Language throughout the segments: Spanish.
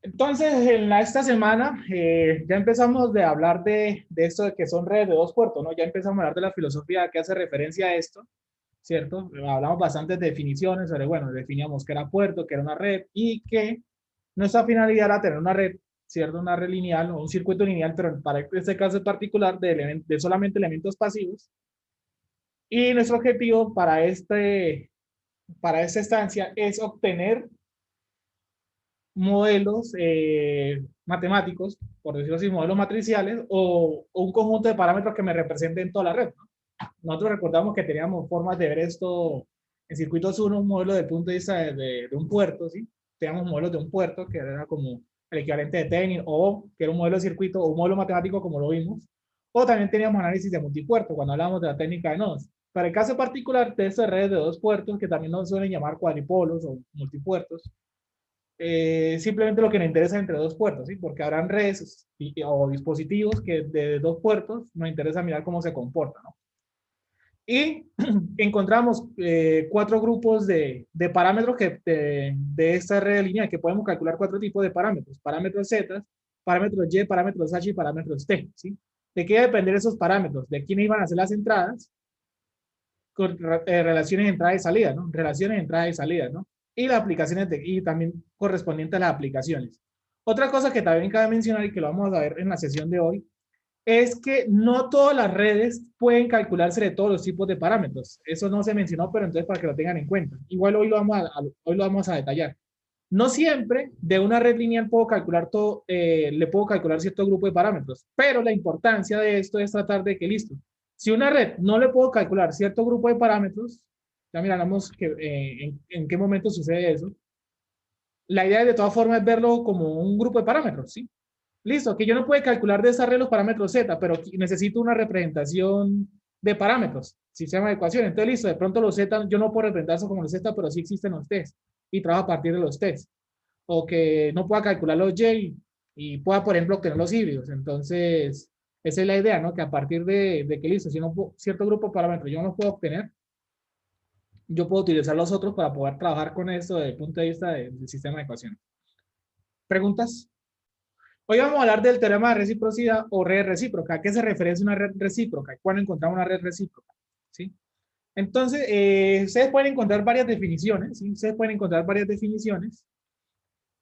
Entonces, esta semana ya empezamos de hablar de esto de que son redes de dos puertos, ¿no? Ya empezamos a hablar de la filosofía que hace referencia a esto, ¿cierto? Hablamos bastantes definiciones sobre, bueno, definíamos que era puerto, que era una red y que nuestra finalidad era tener una red, ¿cierto? Una red lineal o un circuito lineal, pero para este caso en particular de solamente elementos pasivos. Y nuestro objetivo para esta estancia es obtener modelos matemáticos, por decirlo así, modelos matriciales o un conjunto de parámetros que me representen toda la red, ¿no? Nosotros recordamos que teníamos formas de ver esto en circuitos 1, un modelo desde el punto de vista de un puerto, ¿sí? Teníamos modelos de un puerto que era como el equivalente de Tenin o que era un modelo de circuito o un modelo matemático como lo vimos. O también teníamos análisis de multipuerto cuando hablamos de la técnica de nodos. Para el caso particular de estas redes de dos puertos, que también nos suelen llamar cuadripolos o multipuertos, simplemente lo que nos interesa es entre dos puertos, ¿sí? Porque habrán redes o dispositivos que de dos puertos nos interesa mirar cómo se comportan, ¿no? Y encontramos cuatro grupos de parámetros de esta red lineal que podemos calcular cuatro tipos de parámetros. Parámetros Z, parámetros Y, parámetros H y parámetros T, ¿sí? ¿De qué depender esos parámetros? De quiénes iban a ser las entradas, con relaciones de entrada y salida, ¿no? Relaciones de entrada y salida, ¿no? Y las aplicaciones y también correspondiente a las aplicaciones. Otra cosa que también cabe mencionar y que lo vamos a ver en la sesión de hoy es que no todas las redes pueden calcularse de todos los tipos de parámetros. Eso no se mencionó, pero entonces para que lo tengan en cuenta. Igual hoy lo vamos a detallar. No siempre de una red lineal puedo calcular todo, le puedo calcular cierto grupo de parámetros, pero la importancia de esto es tratar de que, listo, si una red no le puedo calcular cierto grupo de parámetros, ya miramos que, en qué momento sucede eso. La idea de todas formas es verlo como un grupo de parámetros, ¿sí? Listo, que yo no puedo calcular de esa red los parámetros Z, pero necesito una representación de parámetros, sistema de ecuaciones. Entonces, listo, de pronto los Z, yo no puedo representarlos como los Z, pero sí existen los T's y trabajo a partir de los T's. O que no pueda calcular los Y y pueda, por ejemplo, obtener los híbridos. Entonces, esa es la idea, ¿no? Que a partir de que, listo, si no cierto grupo de parámetros yo no los puedo obtener, yo puedo utilizar los otros para poder trabajar con esto desde el punto de vista del sistema de ecuaciones. ¿Preguntas? Hoy vamos a hablar del teorema de reciprocidad o red recíproca. ¿A qué se refiere una red recíproca? ¿Cuándo encontramos una red recíproca? ¿Sí? Entonces, ustedes pueden encontrar varias definiciones, ¿sí? Ustedes pueden encontrar varias definiciones,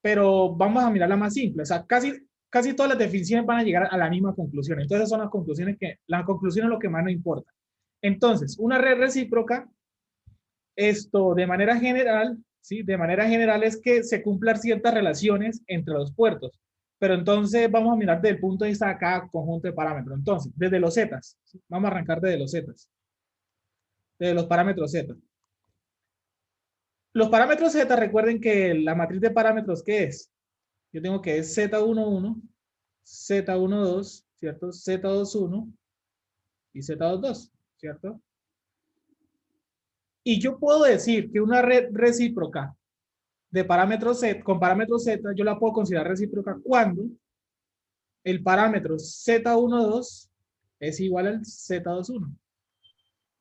pero vamos a mirar la más simple. O sea, casi todas las definiciones van a llegar a la misma conclusión. Entonces, son las conclusiones la conclusión es lo que más nos importa. Entonces, una red recíproca, esto de manera general, ¿sí? De manera general es que se cumplan ciertas relaciones entre los puertos. Pero entonces vamos a mirar desde el punto de vista de cada conjunto de parámetros. Entonces, desde los zetas, ¿sí? Vamos a arrancar desde los zetas, desde los parámetros z. Los parámetros z, recuerden que la matriz de parámetros, ¿qué es? Yo tengo que es z11, z12, ¿cierto? Z21 y z22, ¿cierto? Y yo puedo decir que una red recíproca de parámetros z, con parámetros z, yo la puedo considerar recíproca cuando el parámetro z12 es igual al z21.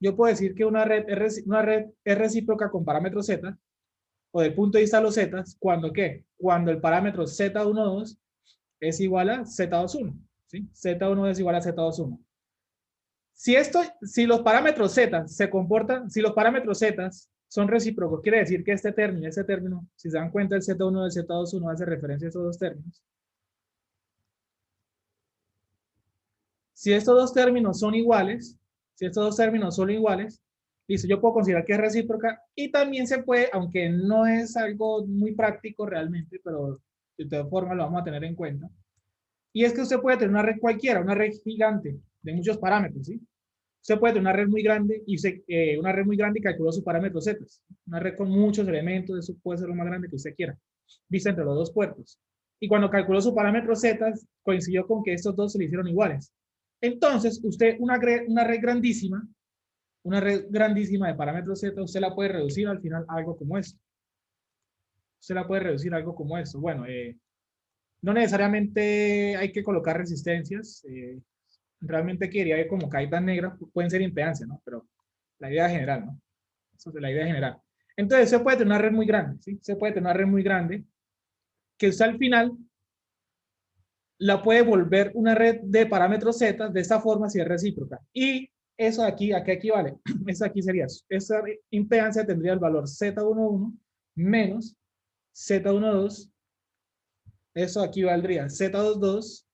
Yo puedo decir que una red es recíproca con parámetros z, o del punto de vista de los z, cuando ¿qué? Cuando el parámetro z12 es igual a z21, ¿sí? Z1 es igual a z21. Si los parámetros z se comportan, si los parámetros z son recíprocos, quiere decir que este término, si se dan cuenta, el z1 y el z21 hace referencia a esos dos términos. Si estos dos términos son iguales, listo, yo puedo considerar que es recíproca y también se puede, aunque no es algo muy práctico realmente, pero de todas formas lo vamos a tener en cuenta. Y es que usted puede tener una red cualquiera, una red gigante de muchos parámetros, ¿sí? Usted puede tener una red muy grande una red muy grande y calculó sus parámetros Z. Una red con muchos elementos, eso puede ser lo más grande que usted quiera, vista entre los dos puertos. Y cuando calculó sus parámetros Z, coincidió con que estos dos se le hicieron iguales. Entonces, usted una red grandísima de parámetros Z, usted la puede reducir al final a algo como esto. Usted la puede reducir a algo como esto. Bueno, no necesariamente hay que colocar resistencias. Realmente quería ver como caídas negras, pueden ser impedancia, ¿no? Pero la idea general, ¿no? Eso es la idea general. Entonces, se puede tener una red muy grande, ¿sí? Se puede tener una red muy grande que usted al final la puede volver una red de parámetros Z de esta forma si es recíproca. Y eso aquí, ¿a qué equivale? Eso aquí sería, esa impedancia tendría el valor Z11 menos Z12. Eso aquí valdría Z22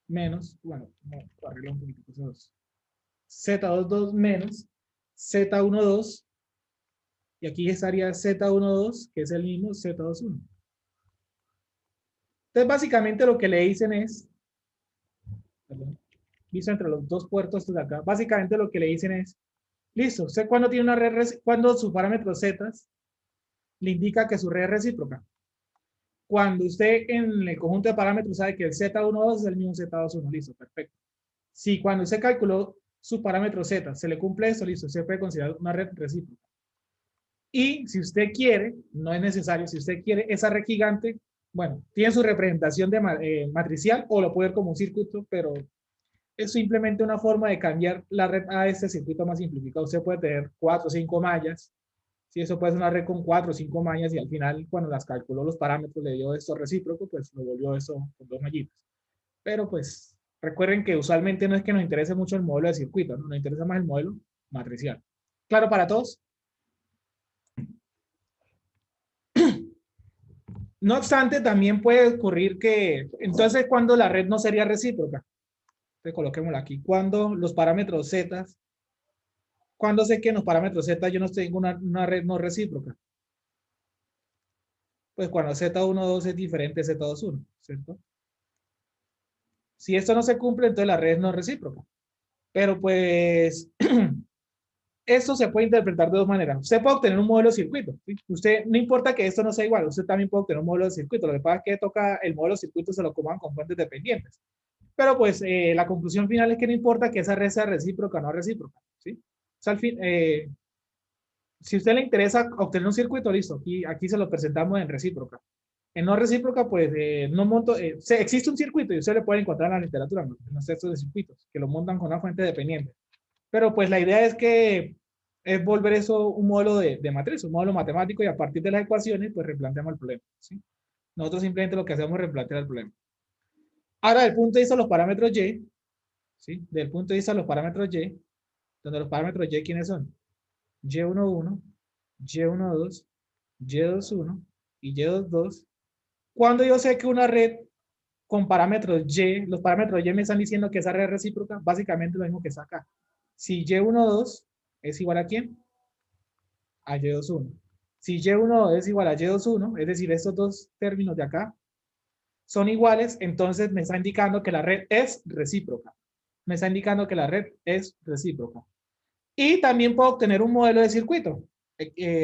menos, bueno, no, arreglo un poquito esos. Z22 menos Z12. Y aquí estaría Z12, que es el mismo Z21. Entonces, básicamente lo que le dicen es, perdón, visto entre los dos puertos de acá, básicamente lo que le dicen es, listo, usted cuando tiene una red, cuando su parámetro Z le indica que su red es recíproca. Cuando usted en el conjunto de parámetros sabe que el Z12 es el mismo Z21, listo, perfecto. Si cuando usted calculó su parámetro Z se le cumple eso, listo, usted puede considerar una red recíproca. Y si usted quiere, no es necesario, si usted quiere, esa red gigante, bueno, tiene su representación de matricial o lo puede ver como un circuito, pero es simplemente una forma de cambiar la red a este circuito más simplificado. Usted puede tener 4 o 5 mallas, si eso puede ser una red con 4 o 5 mallas y al final, cuando las calculó los parámetros, le dio esto recíproco, pues lo volvió eso con 2 mallitas. Pero pues recuerden que usualmente no es que nos interese mucho el modelo de circuito, ¿no? Nos interesa más el modelo matricial. ¿Claro para todos? No obstante, también puede ocurrir que, entonces, cuando la red no sería recíproca, entonces coloquémosla aquí, cuando los parámetros Z, cuando sé que en los parámetros Z yo no tengo una red no recíproca, pues cuando Z12 es diferente de Z21, ¿cierto? Si esto no se cumple, entonces la red no es recíproca. Pero pues, esto se puede interpretar de dos maneras. Usted puede obtener un modelo de circuito, ¿sí? Usted, no importa que esto no sea igual, usted también puede obtener un modelo de circuito. Lo que pasa es que toca el modelo de circuito se lo coman con fuentes dependientes. Pero pues la conclusión final es que no importa que esa red sea recíproca o no recíproca, ¿sí? O sea, al fin, si a usted le interesa obtener un circuito, listo, aquí se lo presentamos en recíproca. En no recíproca, pues no monto, existe un circuito y usted le puede encontrar en la literatura, en los textos de circuitos, que lo montan con una fuente dependiente. Pero pues la idea es que es volver eso un modelo de matriz, un modelo matemático y a partir de las ecuaciones, pues replanteamos el problema, ¿sí? Nosotros simplemente lo que hacemos es replantear el problema. Ahora, del punto de vista de los parámetros Y, ¿sí? Del punto de vista de los parámetros Y, donde los parámetros Y, ¿quiénes son? Y11, Y12, Y21 y Y22. Cuando yo sé que una red con parámetros Y, los parámetros Y me están diciendo que esa red es recíproca, básicamente lo mismo que está acá. Si Y12 es igual a ¿quién? A Y21. Si Y12 es igual a Y21, es decir, estos dos términos de acá son iguales, entonces me está indicando que la red es recíproca. Me está indicando que la red es recíproca. Y también puedo obtener un modelo de circuito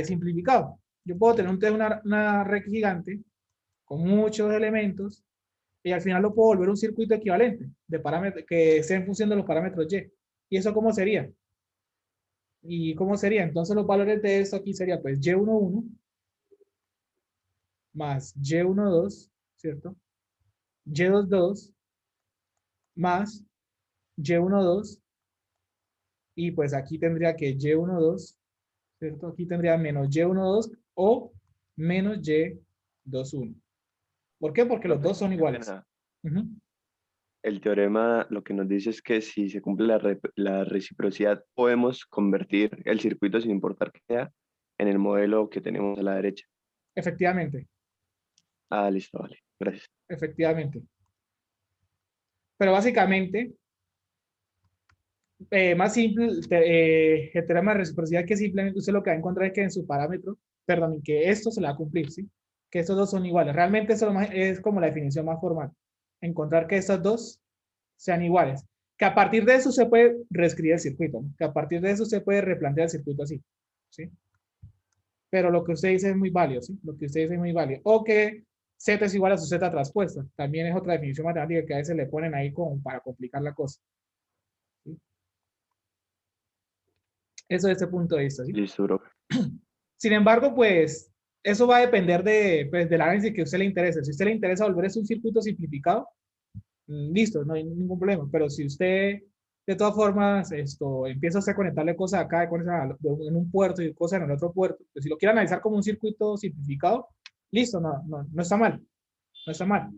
simplificado. Yo puedo tener una red gigante con muchos elementos y al final lo puedo volver un circuito equivalente de parámetros que esté en función de los parámetros Y. ¿Y eso cómo sería? ¿Y cómo sería? Entonces los valores de esto aquí sería pues Y11 más Y12, ¿cierto? Y22 más Y12 y pues aquí tendría que Y12, ¿cierto? Aquí tendría menos Y12 o menos Y21. ¿Por qué? Porque los dos Profe, son qué iguales. pena. Uh-huh. El teorema lo que nos dice es que si se cumple la reciprocidad, podemos convertir el circuito sin importar que sea en el modelo que tenemos a la derecha. Efectivamente, Ah, listo, vale. Gracias. efectivamente. Pero básicamente, más simple, el teorema de reciprocidad que simplemente usted lo que va a encontrar es que en su parámetro, perdón, que esto se le va a cumplir, ¿sí? Que estos dos son iguales. Realmente eso es como la definición más formal. Encontrar que estos dos sean iguales. Que a partir de eso se puede reescribir el circuito, ¿no? Que a partir de eso se puede replantear el circuito así, ¿sí? Pero lo que usted dice es muy válido, ¿sí? Lo que usted dice es muy válido. O que Z es igual a su Z transpuesta. También es otra definición matemática que a veces le ponen ahí como para complicar la cosa, ¿sí? Eso desde ese punto de vista, ¿sí? Listo, bro. Sin embargo, pues eso va a depender pues, del análisis que a usted le interese. Si a usted le interesa volver eso un circuito simplificado, listo, no hay ningún problema. Pero si usted, de todas formas, empieza a conectarle cosas acá, cosas en un puerto y cosas en el otro puerto, pues si lo quiere analizar como un circuito simplificado, listo, no está mal, no está mal.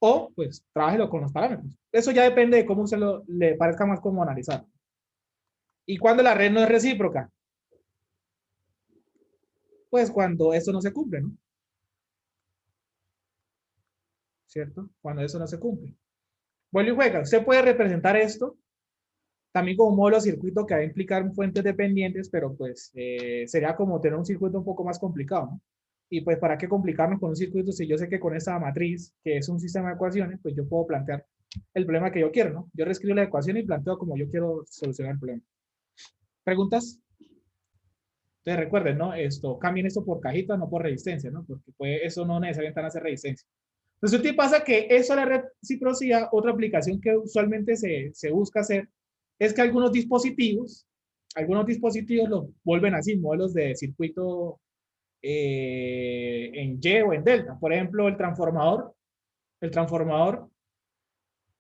o pues trabájelo con los parámetros. Eso ya depende de cómo le parezca más cómodo analizar. ¿Y cuando la red no es recíproca? Pues cuando eso no se cumple, ¿no? ¿Cierto? Cuando eso no se cumple. Vuelve y juega. Usted puede representar esto también como un módulo circuito que va a implicar fuentes dependientes, pero pues sería como tener un circuito un poco más complicado, ¿no? Y pues, ¿para qué complicarnos con un circuito si yo sé que con esta matriz, que es un sistema de ecuaciones, pues yo puedo plantear el problema que yo quiero, ¿no? Yo reescribo la ecuación y planteo como yo quiero solucionar el problema. ¿Preguntas? Entonces recuerden, ¿no? Cambien esto por cajita, no por resistencia, ¿no? Porque pues, eso no necesariamente van a hacer resistencia. Entonces, ¿qué pasa? Que eso de la reciprocidad, otra aplicación que usualmente se busca hacer, es que algunos dispositivos los vuelven así, modelos de circuito en Y o en delta. Por ejemplo, el transformador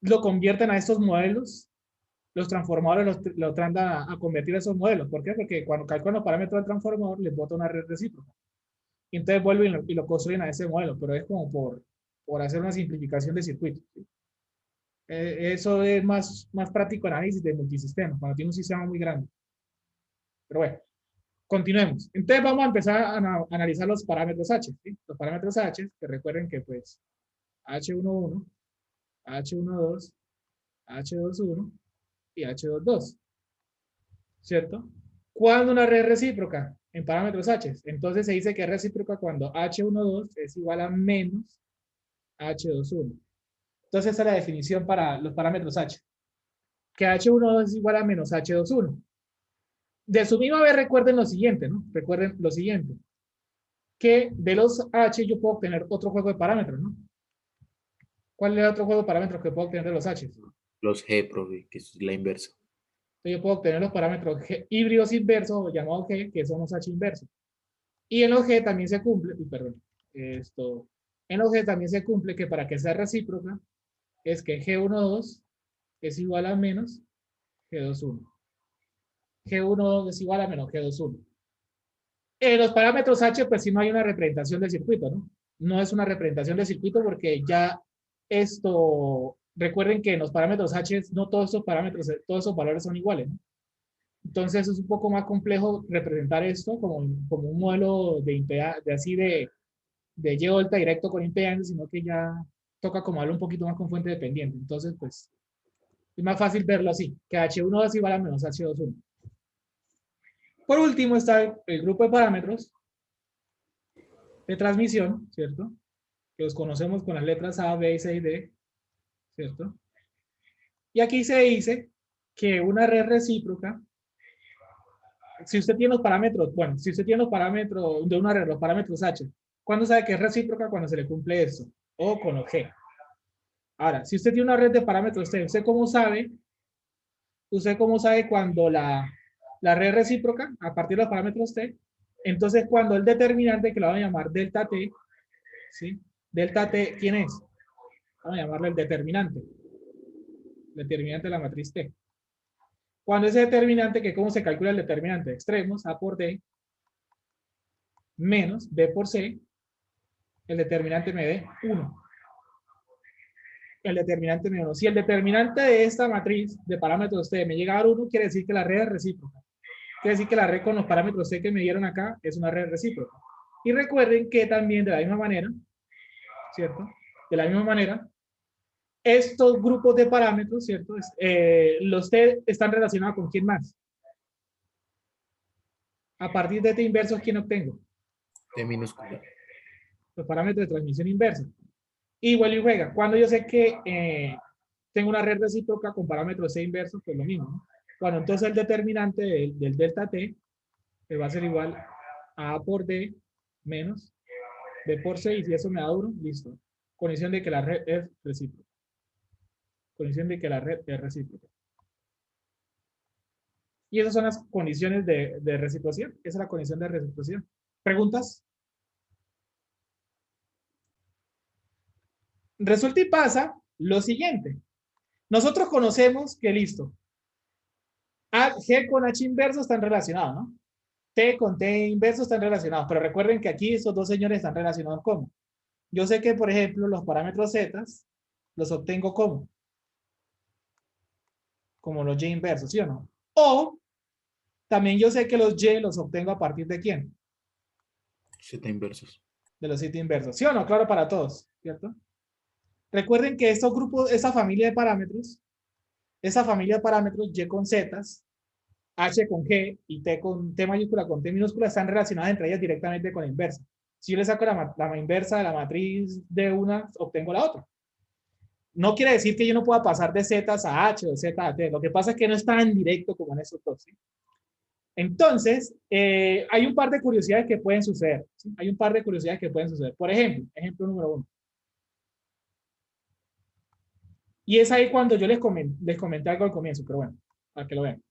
lo convierten a estos modelos, los transformadores lo tratan a convertir a esos modelos. ¿Por qué? Porque cuando calculan los parámetros del transformador, les bota una red recíproca. Y entonces vuelven y lo construyen a ese modelo, pero es como por hacer una simplificación de circuito. ¿Sí? Eso es más práctico análisis de multisistemas, cuando tiene un sistema muy grande. Pero bueno, continuemos. Entonces vamos a empezar a analizar los parámetros H. ¿Sí? Los parámetros H, que recuerden que pues H11, H12, H21 y H22. ¿Cierto? ¿Cuándo una red recíproca? En parámetros H. Entonces se dice que es recíproca cuando H12 es igual a menos H21. Entonces esa es la definición para los parámetros H. Que H12 es igual a menos H21. De su misma vez recuerden lo siguiente, ¿no? Recuerden lo siguiente. Que de los H yo puedo obtener otro juego de parámetros, ¿no? ¿Cuál es el otro juego de parámetros que puedo obtener de los H? Los G, profe, que es la inversa. Entonces yo puedo obtener los parámetros G, híbridos inversos o llamados G, que son los H inversos. Y en los G también se cumple, perdón, en los G también se cumple que para que sea recíproca es que G12 es igual a menos G21. G1 es igual a menos G21. En los parámetros H, pues si no hay una representación del circuito, ¿no? No es una representación del circuito porque ya recuerden que en los parámetros H no todos esos parámetros, todos esos valores son iguales, ¿no? Entonces es un poco más complejo representar esto como un modelo de Y volta directo con impedancia, sino que ya toca como hablar un poquito más con fuente dependiente. Entonces, pues, es más fácil verlo así, que H1 es igual a menos H21. Por último está el grupo de parámetros de transmisión, ¿cierto? Que los conocemos con las letras A, B, C y D, ¿cierto? Y aquí se dice que una red recíproca, si usted tiene los parámetros, bueno, si usted tiene los parámetros de una red, los parámetros H, ¿cuándo sabe que es recíproca? Cuando se le cumple esto, o con los G. Ahora, si usted tiene una red de parámetros T, ¿usted cómo sabe? ¿Usted cómo sabe cuando la red recíproca, a partir de los parámetros T? Entonces, cuando el determinante, que lo vamos a llamar delta T, ¿sí? Delta T, ¿quién es? Vamos a llamarlo el determinante. Determinante de la matriz T. Cuando ese determinante, que cómo se calcula el determinante de extremos, A por D, menos B por C, el determinante me dé 1. El determinante me da 1. Si el determinante de esta matriz de parámetros T me llega a dar 1, quiere decir que la red es recíproca. Quiere decir que la red con los parámetros T que me dieron acá es una red recíproca. Y recuerden que también de la misma manera, ¿cierto? De la misma manera, estos grupos de parámetros, ¿cierto? Los T están relacionados con quién más. A partir de T inverso, ¿quién obtengo? T minúscula. Los parámetros de transmisión inversa. Y vuelve y juega. Cuando yo sé que tengo una red recíproca con parámetros C inversos, pues lo mismo, ¿no? Bueno, entonces el determinante del delta T va a ser igual a por D menos B por C, y si eso me da 1, listo. Condición de que la red es recíproca. Condición de que la red es recíproca. Y esas son las condiciones de reciprocidad. Esa es la condición de reciprocidad. ¿Preguntas? Resulta y pasa lo siguiente. Nosotros conocemos que, listo, G con H inverso están relacionados, ¿no? T con T inverso están relacionados, pero recuerden que aquí estos dos señores están relacionados ¿cómo? Yo sé que, por ejemplo, los parámetros Z los obtengo como, como los Y inversos, ¿sí o no? O también yo sé que los Y los obtengo a partir de ¿quién? Z inversos. De los Z inversos, ¿sí o no? Claro para todos, ¿cierto? Recuerden que estos grupos, esa familia de parámetros, Y con Z, H con G y T con T mayúscula con T minúscula están relacionadas entre ellas directamente con la inversa. Si yo le saco la inversa de la matriz de una, obtengo la otra. No quiere decir que yo no pueda pasar de Z a H o de Z a T. Lo que pasa es que no es tan directo como en esos dos. ¿Sí? Entonces, hay un par de curiosidades que pueden suceder. ¿Sí? Hay un par de curiosidades que pueden suceder. Por ejemplo, ejemplo número 1. Y es ahí cuando yo les comenté algo al comienzo, pero bueno, para que lo vean.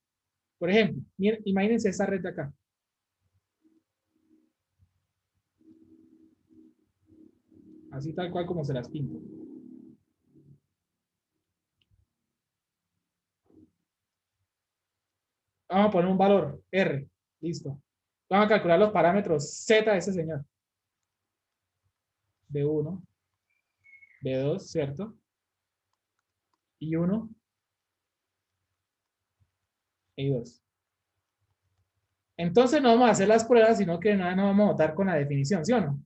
Por ejemplo, miren, imagínense esta red de acá. Así tal cual como se las pinto. Vamos a poner un valor, R. Listo. Vamos a calcular los parámetros Z de ese señor. B1, B2, ¿cierto? Y 1, y 2. Entonces no vamos a hacer las pruebas, sino que nada nos vamos a votar con la definición, ¿sí o no?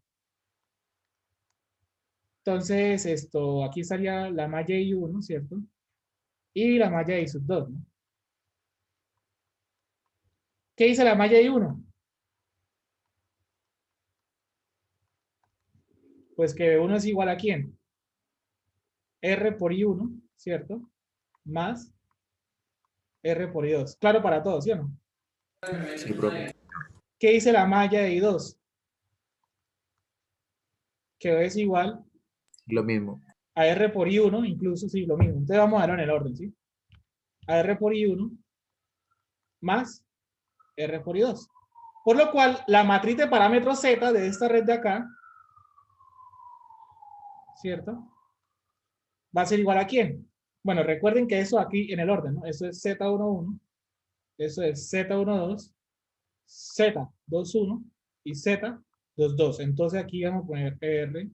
Entonces, esto, aquí estaría la malla I1, ¿cierto? Y la malla I sub 2, ¿no? ¿Qué dice la malla I1? Pues que B1 es igual a ¿quién? R por I1, ¿cierto? Más R por I2. Claro para todos, ¿sí o no? Sí, profe. ¿Qué dice la malla de I2? Que es igual Lo mismo. a R por I1, incluso, sí, lo mismo. Entonces vamos a darlo en el orden, ¿sí? A R por I1 más R por I2. Por lo cual, la matriz de parámetros Z de esta red de acá, ¿cierto? Va a ser igual a ¿quién? Bueno, recuerden que eso aquí en el orden, ¿no? Eso es Z11, eso es Z12, Z21 y Z22. Entonces aquí vamos a poner R,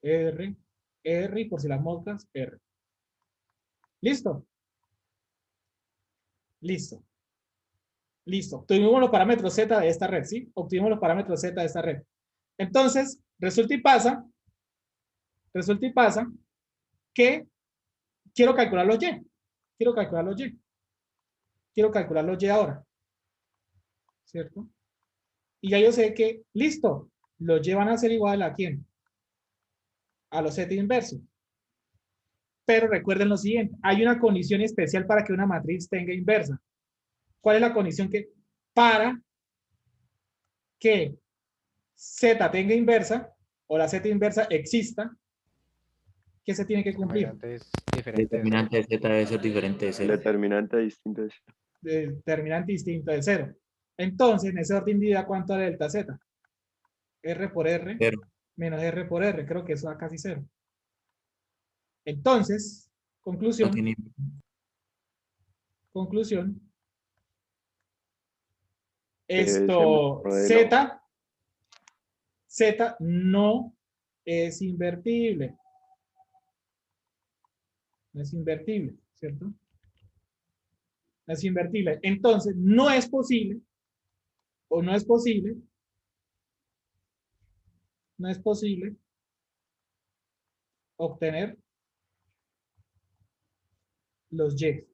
R, R y por si las moscas, R. ¿Listo? Listo. Listo. Obtuvimos los parámetros Z de esta red, ¿sí? Obtuvimos los parámetros Z de esta red. Entonces, resulta y pasa que quiero calcular los Y. Quiero calcular los Y. Quiero calcular los Y ahora. ¿Cierto? Y ya yo sé que, listo, los Y van a ser igual a ¿quién? A los Z inversos. Pero recuerden lo siguiente, hay una condición especial para que una matriz tenga inversa. ¿Cuál es la condición que para que Z tenga inversa o la Z inversa exista? ¿Qué se tiene que cumplir? Determinante es diferente de cero. Determinante de Z debe ser diferente de El 0. determinante distinto es Determinante distinto de 0. Entonces, en ese orden de idea, ¿cuánto es delta Z? R por R 0. menos R por R. Creo que eso da casi 0. Entonces, No conclusión, tiene. conclusión. ese Esto, modelo. Z no es invertible. No es invertible, ¿cierto? No es invertible. Entonces, no es posible, o no es posible, no es posible obtener los Y.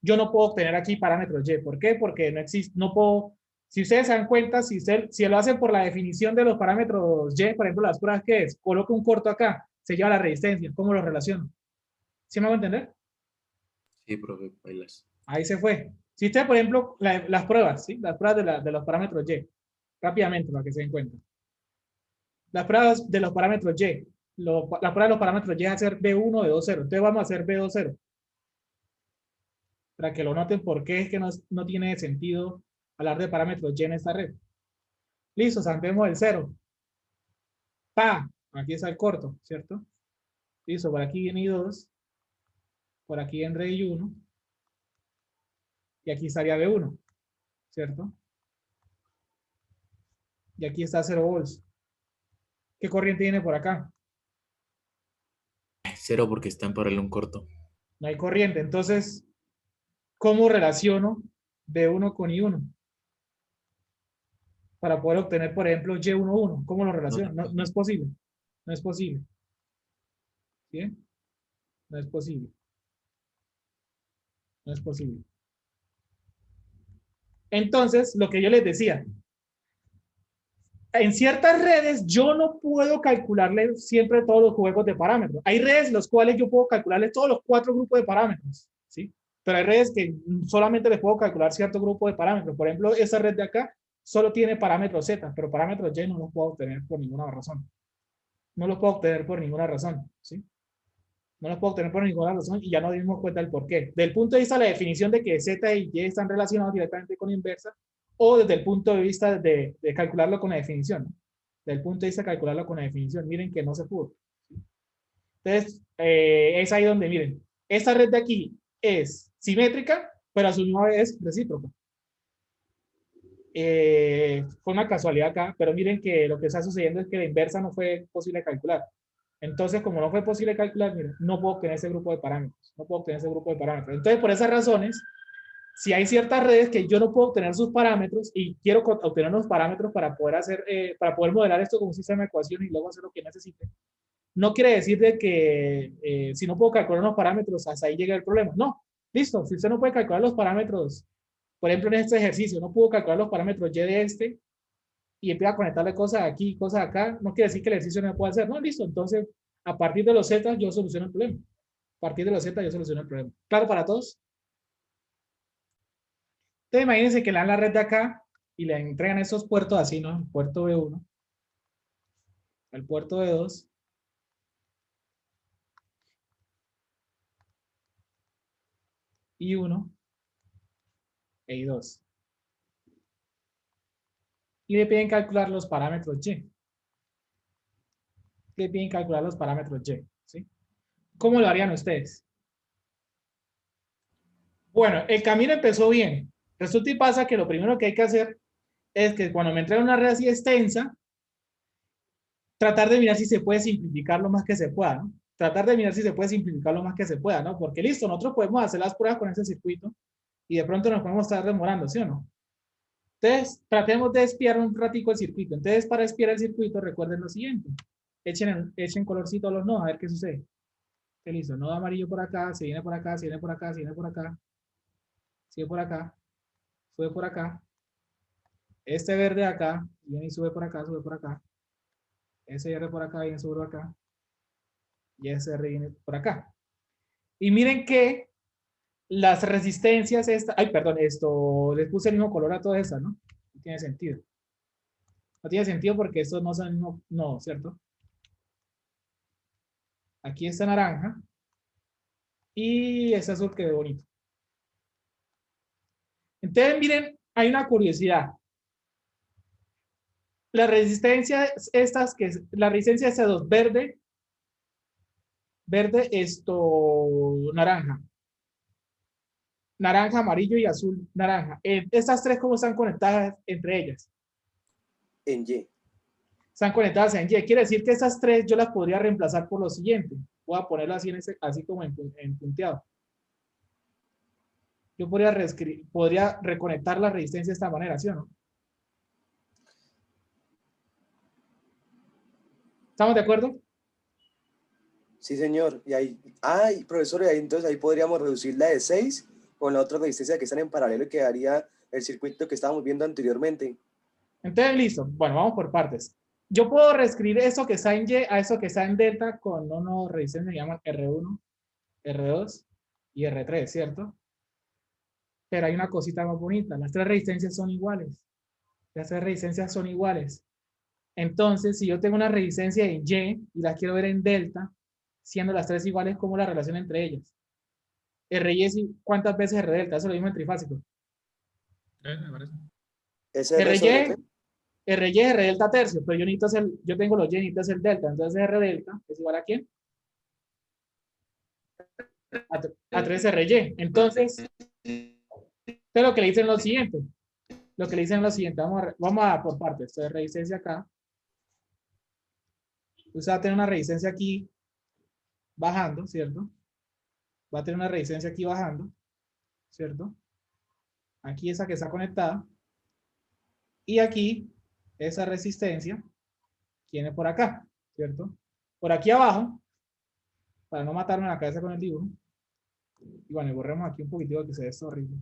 Yo no puedo obtener aquí parámetros Y. ¿Por qué? Porque no existe, no puedo, si ustedes se dan cuenta, si lo hacen por la definición de los parámetros Y, por ejemplo, las pruebas que es, coloco un corto acá, se lleva la resistencia, ¿cómo lo relaciono? ¿Sí me hago entender? Sí, profe, bailas. Ahí se fue. Si usted, por ejemplo, las pruebas, ¿sí? Las pruebas de los parámetros Y, rápidamente para que se den cuenta. Las pruebas de los parámetros Y, la prueba de los parámetros Y es hacer B1 de 2,0. Entonces vamos a hacer B2,0. Para que lo noten por qué es que no tiene sentido hablar de parámetros Y en esta red. Listo, saltemos el 0. Pa, aquí está el corto, ¿cierto? Listo, por aquí viene I2, por aquí entra I1, y aquí estaría B1, ¿cierto? Y aquí está 0 volts. ¿Qué corriente viene por acá? Cero porque está en paralelo un corto. No hay corriente. Entonces, ¿cómo relaciono B1 con I1? Para poder obtener, por ejemplo, Y11. ¿Cómo lo relaciono? No, no es posible. No es posible. ¿Bien? No es posible. No es posible. Entonces, lo que yo les decía, en ciertas redes yo no puedo calcularle siempre todos los juegos de parámetros. Hay redes en las cuales yo puedo calcularle todos los 4 grupos de parámetros, ¿sí? Pero hay redes que solamente les puedo calcular cierto grupo de parámetros. Por ejemplo, esta red de acá solo tiene parámetros Z, pero parámetros Y no los puedo obtener por ninguna razón. No los puedo obtener por ninguna razón, ¿sí? No los puedo obtener por ninguna razón y ya nos dimos cuenta del por qué. Del punto de vista de la definición de que Z y Y están relacionados directamente con inversa, o desde el punto de vista de calcularlo con la definición, ¿no? Del punto de vista de calcularlo con la definición, miren que no se pudo. Entonces, es ahí donde, miren, esta red de aquí es simétrica, pero a su misma vez es recíproca. Fue una casualidad acá, pero miren que lo que está sucediendo es que la inversa no fue posible calcular. Entonces, como no fue posible calcular, miren, no puedo obtener ese grupo de parámetros. No puedo obtener ese grupo de parámetros. Entonces, por esas razones, si hay ciertas redes que yo no puedo obtener sus parámetros y quiero obtener los parámetros para poder hacer, para poder modelar esto como un sistema de ecuaciones y luego hacer lo que necesite, no quiere decir de que si no puedo calcular los parámetros, hasta ahí llega el problema. No, listo, si usted no puede calcular los parámetros, por ejemplo, en este ejercicio, no puedo calcular los parámetros Y de este y empieza a conectarle cosas aquí, cosas acá, no quiere decir que el ejercicio no pueda hacer. No, listo, entonces a partir de los Z yo soluciono el problema. A partir de los Z yo soluciono el problema. ¿Claro para todos? Entonces imagínense que le dan la red de acá y le entregan esos puertos así, ¿no? El puerto B1, el puerto B2, I1 e I2. Y le piden calcular los parámetros Y. Le piden calcular los parámetros Y, ¿sí? ¿Cómo lo harían ustedes? Bueno, el camino empezó bien. Resulta y pasa que lo primero que hay que hacer es que cuando me entregan una red así extensa, tratar de mirar si se puede simplificar lo más que se pueda, ¿no? Tratar de mirar si se puede simplificar lo más que se pueda, ¿no? Porque listo, nosotros podemos hacer las pruebas con ese circuito y de pronto nos podemos estar demorando, ¿sí o no? Entonces, tratemos de espiar un ratico el circuito. Entonces, para espiar el circuito, recuerden lo siguiente. Echen colorcito a los nodos, a ver qué sucede. ¿Qué listo? Nodo amarillo por acá, se viene por acá, se viene por acá, se viene por acá, sigue por acá, sube por acá. Este verde de acá, viene y sube por acá, sube por acá. Ese R por acá, viene, sube por acá. Y ese R viene por acá. Y miren que las resistencias, ay, perdón, esto, les puse el mismo color a todas estas, ¿no? No tiene sentido. No tiene sentido porque estos no son el mismo, no, ¿cierto? Aquí está naranja. Y este azul quedó bonito. Entonces, miren, hay una curiosidad. La resistencia, la resistencia de C2, verde, esto, naranja. Naranja, amarillo y azul, naranja. Estas tres, ¿cómo están conectadas entre ellas? En Y. Están conectadas en Y. Quiere decir que estas tres yo las podría reemplazar por lo siguiente. Voy a ponerlo así, así como en punteado. Yo podría reconectar la resistencia de esta manera, ¿sí o no? ¿Estamos de acuerdo? Sí, señor. Y ahí, ay, profesor, y ahí, entonces ahí podríamos reducir la de 6 con la otra resistencia que están en paralelo y quedaría el circuito que estábamos viendo anteriormente. Entonces, listo. Bueno, vamos por partes. Yo puedo reescribir eso que está en Y a eso que está en delta con unos resistencias que llaman R1, R2 y R3, ¿cierto? Pero hay una cosita más bonita. Las tres resistencias son iguales. Las tres resistencias son iguales. Entonces, si yo tengo una resistencia en Y y las quiero ver en delta, siendo las tres iguales, ¿cómo la relación entre ellas? RY es ¿cuántas veces R delta? Eso es lo mismo en trifásico. Me parece. SR sobre RY, RY es R delta tercio, pero yo tengo los Y, necesito hacer delta. Entonces R delta es igual a ¿quién? A 3RY. Entonces, lo que le dicen es lo siguiente. Lo que le dicen es lo siguiente. Vamos a por partes. Entonces, resistencia acá. Usted va a tener una resistencia aquí bajando, ¿cierto? Va a tener una resistencia aquí bajando, ¿cierto? Aquí esa que está conectada. Y aquí, esa resistencia viene por acá, ¿cierto? Por aquí abajo, para no matarme la cabeza con el dibujo. Y bueno, y borremos aquí un poquitico que se ve esto horrible.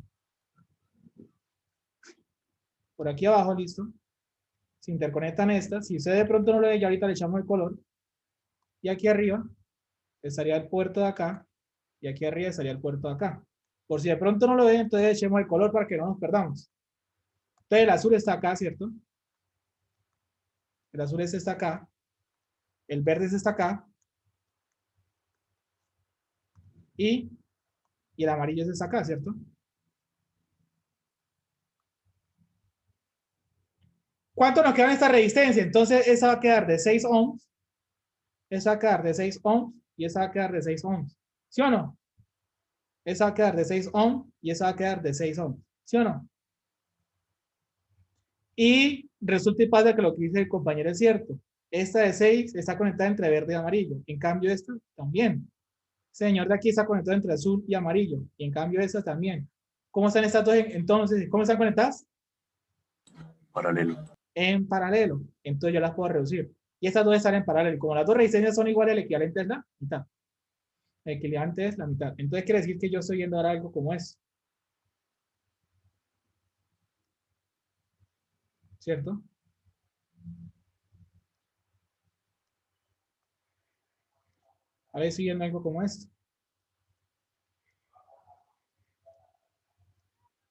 Por aquí abajo, listo. Se interconectan estas. Si usted de pronto no lo ve, ya ahorita le echamos el color. Y aquí arriba estaría el puerto de acá. Y aquí arriba estaría el puerto de acá. Por si de pronto no lo ven, entonces echemos el color para que no nos perdamos. Entonces el azul está acá, ¿cierto? El azul está acá. El verde está acá. Y el amarillo está acá, ¿cierto? ¿Cuánto nos queda en esta resistencia? Entonces esa va a quedar de 6 ohms. Esa va a quedar de 6 ohms. Y esa va a quedar de 6 ohms. ¿Sí o no? Esa va a quedar de 6 ohms. Y esa va a quedar de 6 ohms. ¿Sí o no? Y resulta y pasa que lo que dice el compañero es cierto. Esta de 6 está conectada entre verde y amarillo. En cambio esta también. Señor de aquí está conectado entre azul y amarillo. Y en cambio esta también. ¿Cómo están estas dos entonces? ¿Cómo están conectadas? Paralelo. En paralelo. Entonces yo las puedo reducir. Y estas dos están en paralelo. Como las dos resistencias son iguales, el equivalente es la mitad. El equivalente es la mitad. Entonces quiere decir que yo estoy viendo ahora algo como esto. ¿Cierto? A ver si viendo algo como esto.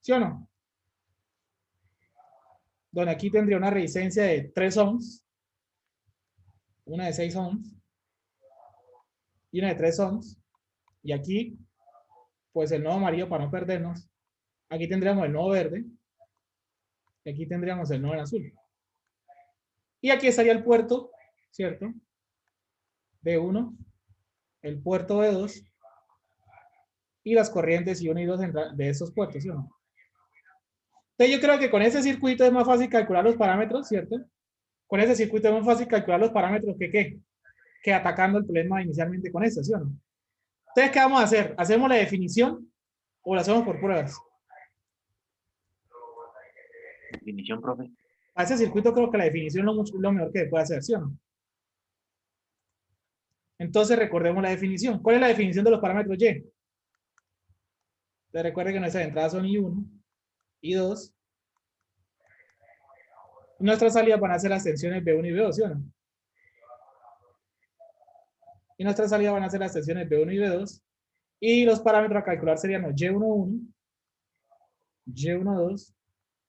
¿Sí o no? Donde aquí tendría una resistencia de 3 ohms, una de 6 ohms y una de 3 ohms. Y aquí, pues el nodo amarillo para no perdernos. Aquí tendríamos el nodo verde. Y aquí tendríamos el nodo en azul. Y aquí estaría el puerto, ¿cierto? B1, el puerto B2 y las corrientes I1 y 2 de esos puertos, ¿sí o no? Entonces yo creo que con ese circuito es más fácil calcular los parámetros, ¿cierto? Con ese circuito es más fácil calcular los parámetros que ¿qué? Que atacando el problema inicialmente con ese, ¿sí o no? Entonces, ¿qué vamos a hacer? ¿Hacemos la definición o la hacemos por pruebas? Definición, profe. A ese circuito creo que la definición es lo mejor que puede hacer, ¿sí o no? Entonces recordemos la definición. ¿Cuál es la definición de los parámetros Y? Entonces recuerden que nuestras entradas son I1, I2. Y nuestras salidas van a ser las tensiones B1 y B2, ¿sí o no? Y nuestras salidas van a ser las tensiones B1 y B2. Y los parámetros a calcular serían los Y11, Y12,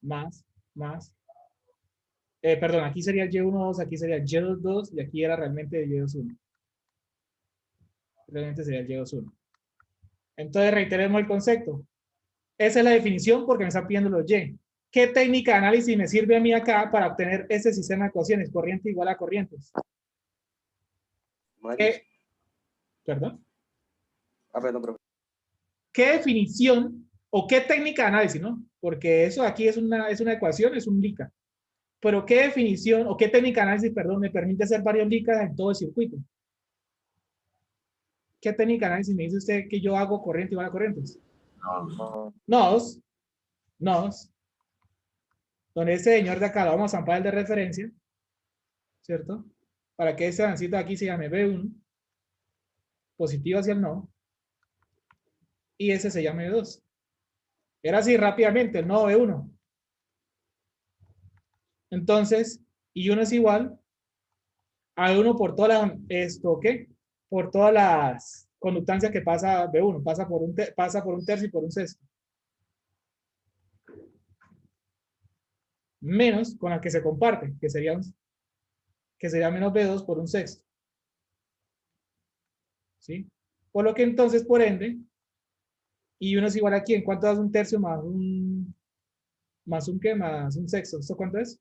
más. Perdón, aquí sería el Y12, aquí sería el Y22 y aquí era realmente el Y21. Realmente sería el Y21. Entonces reiteremos el concepto. Esa es la definición porque me están pidiendo los Y. ¿Qué técnica de análisis me sirve a mí acá para obtener este sistema de ecuaciones? Corriente igual a corrientes. ¿Perdón? Perdón, profe. ¿Qué definición o qué técnica de análisis, no? Porque eso aquí es una ecuación, es un LICA. Pero ¿qué definición o qué técnica de análisis, perdón, me permite hacer varios LICAs en todo el circuito? ¿Qué técnica de análisis me dice usted que yo hago corriente igual a corrientes? Nodos. Donde este señor de acá lo vamos a zampar el de referencia, ¿cierto? Para que este avancito de aquí se llame B1, positivo hacia el nodo, y ese se llame B2. Era así rápidamente, el nodo B1. Entonces, I1 es igual a B1 por todas las, por todas las conductancias que pasa B1, pasa por un tercio y por un sexto. Menos con la que se comparte, que sería menos B2 por un sexto. ¿Sí? Por lo que entonces, por ende, I1 es igual a ¿quién? ¿Cuánto das un tercio más un qué? Más un sexto. ¿Esto cuánto es?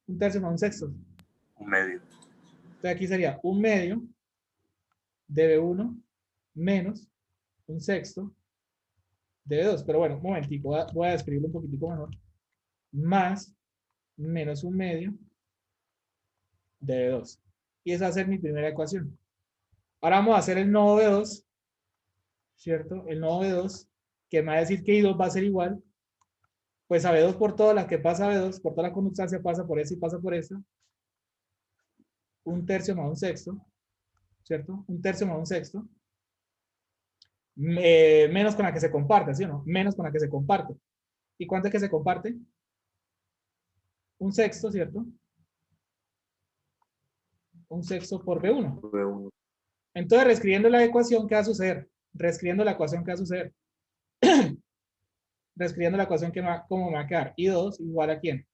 Un tercio más un sexto. Un medio. Entonces aquí sería un medio de B1 menos un sexto de B2. Pero bueno, un momentico, voy a describirlo un poquitico mejor. Más menos un medio de B2. Y esa va a ser mi primera ecuación. Ahora vamos a hacer el nodo B2, ¿cierto? El nodo B2, que me va a decir que I2 va a ser igual, pues a B2 por todas las que pasa a B2, por toda la conductancia pasa por esa y pasa por esa, un tercio más un sexto, ¿cierto? Un tercio más un sexto, menos con la que se comparte, ¿sí o no? Menos con la que se comparte. ¿Y cuánto es que se comparte? Un sexto, ¿cierto? Un sexto por B1. V1. Entonces, reescribiendo la ecuación, ¿qué va a suceder? Reescribiendo la ecuación, ¿qué va a suceder? Reescribiendo la ecuación, ¿cómo me va a quedar? I2 igual a ¿quién?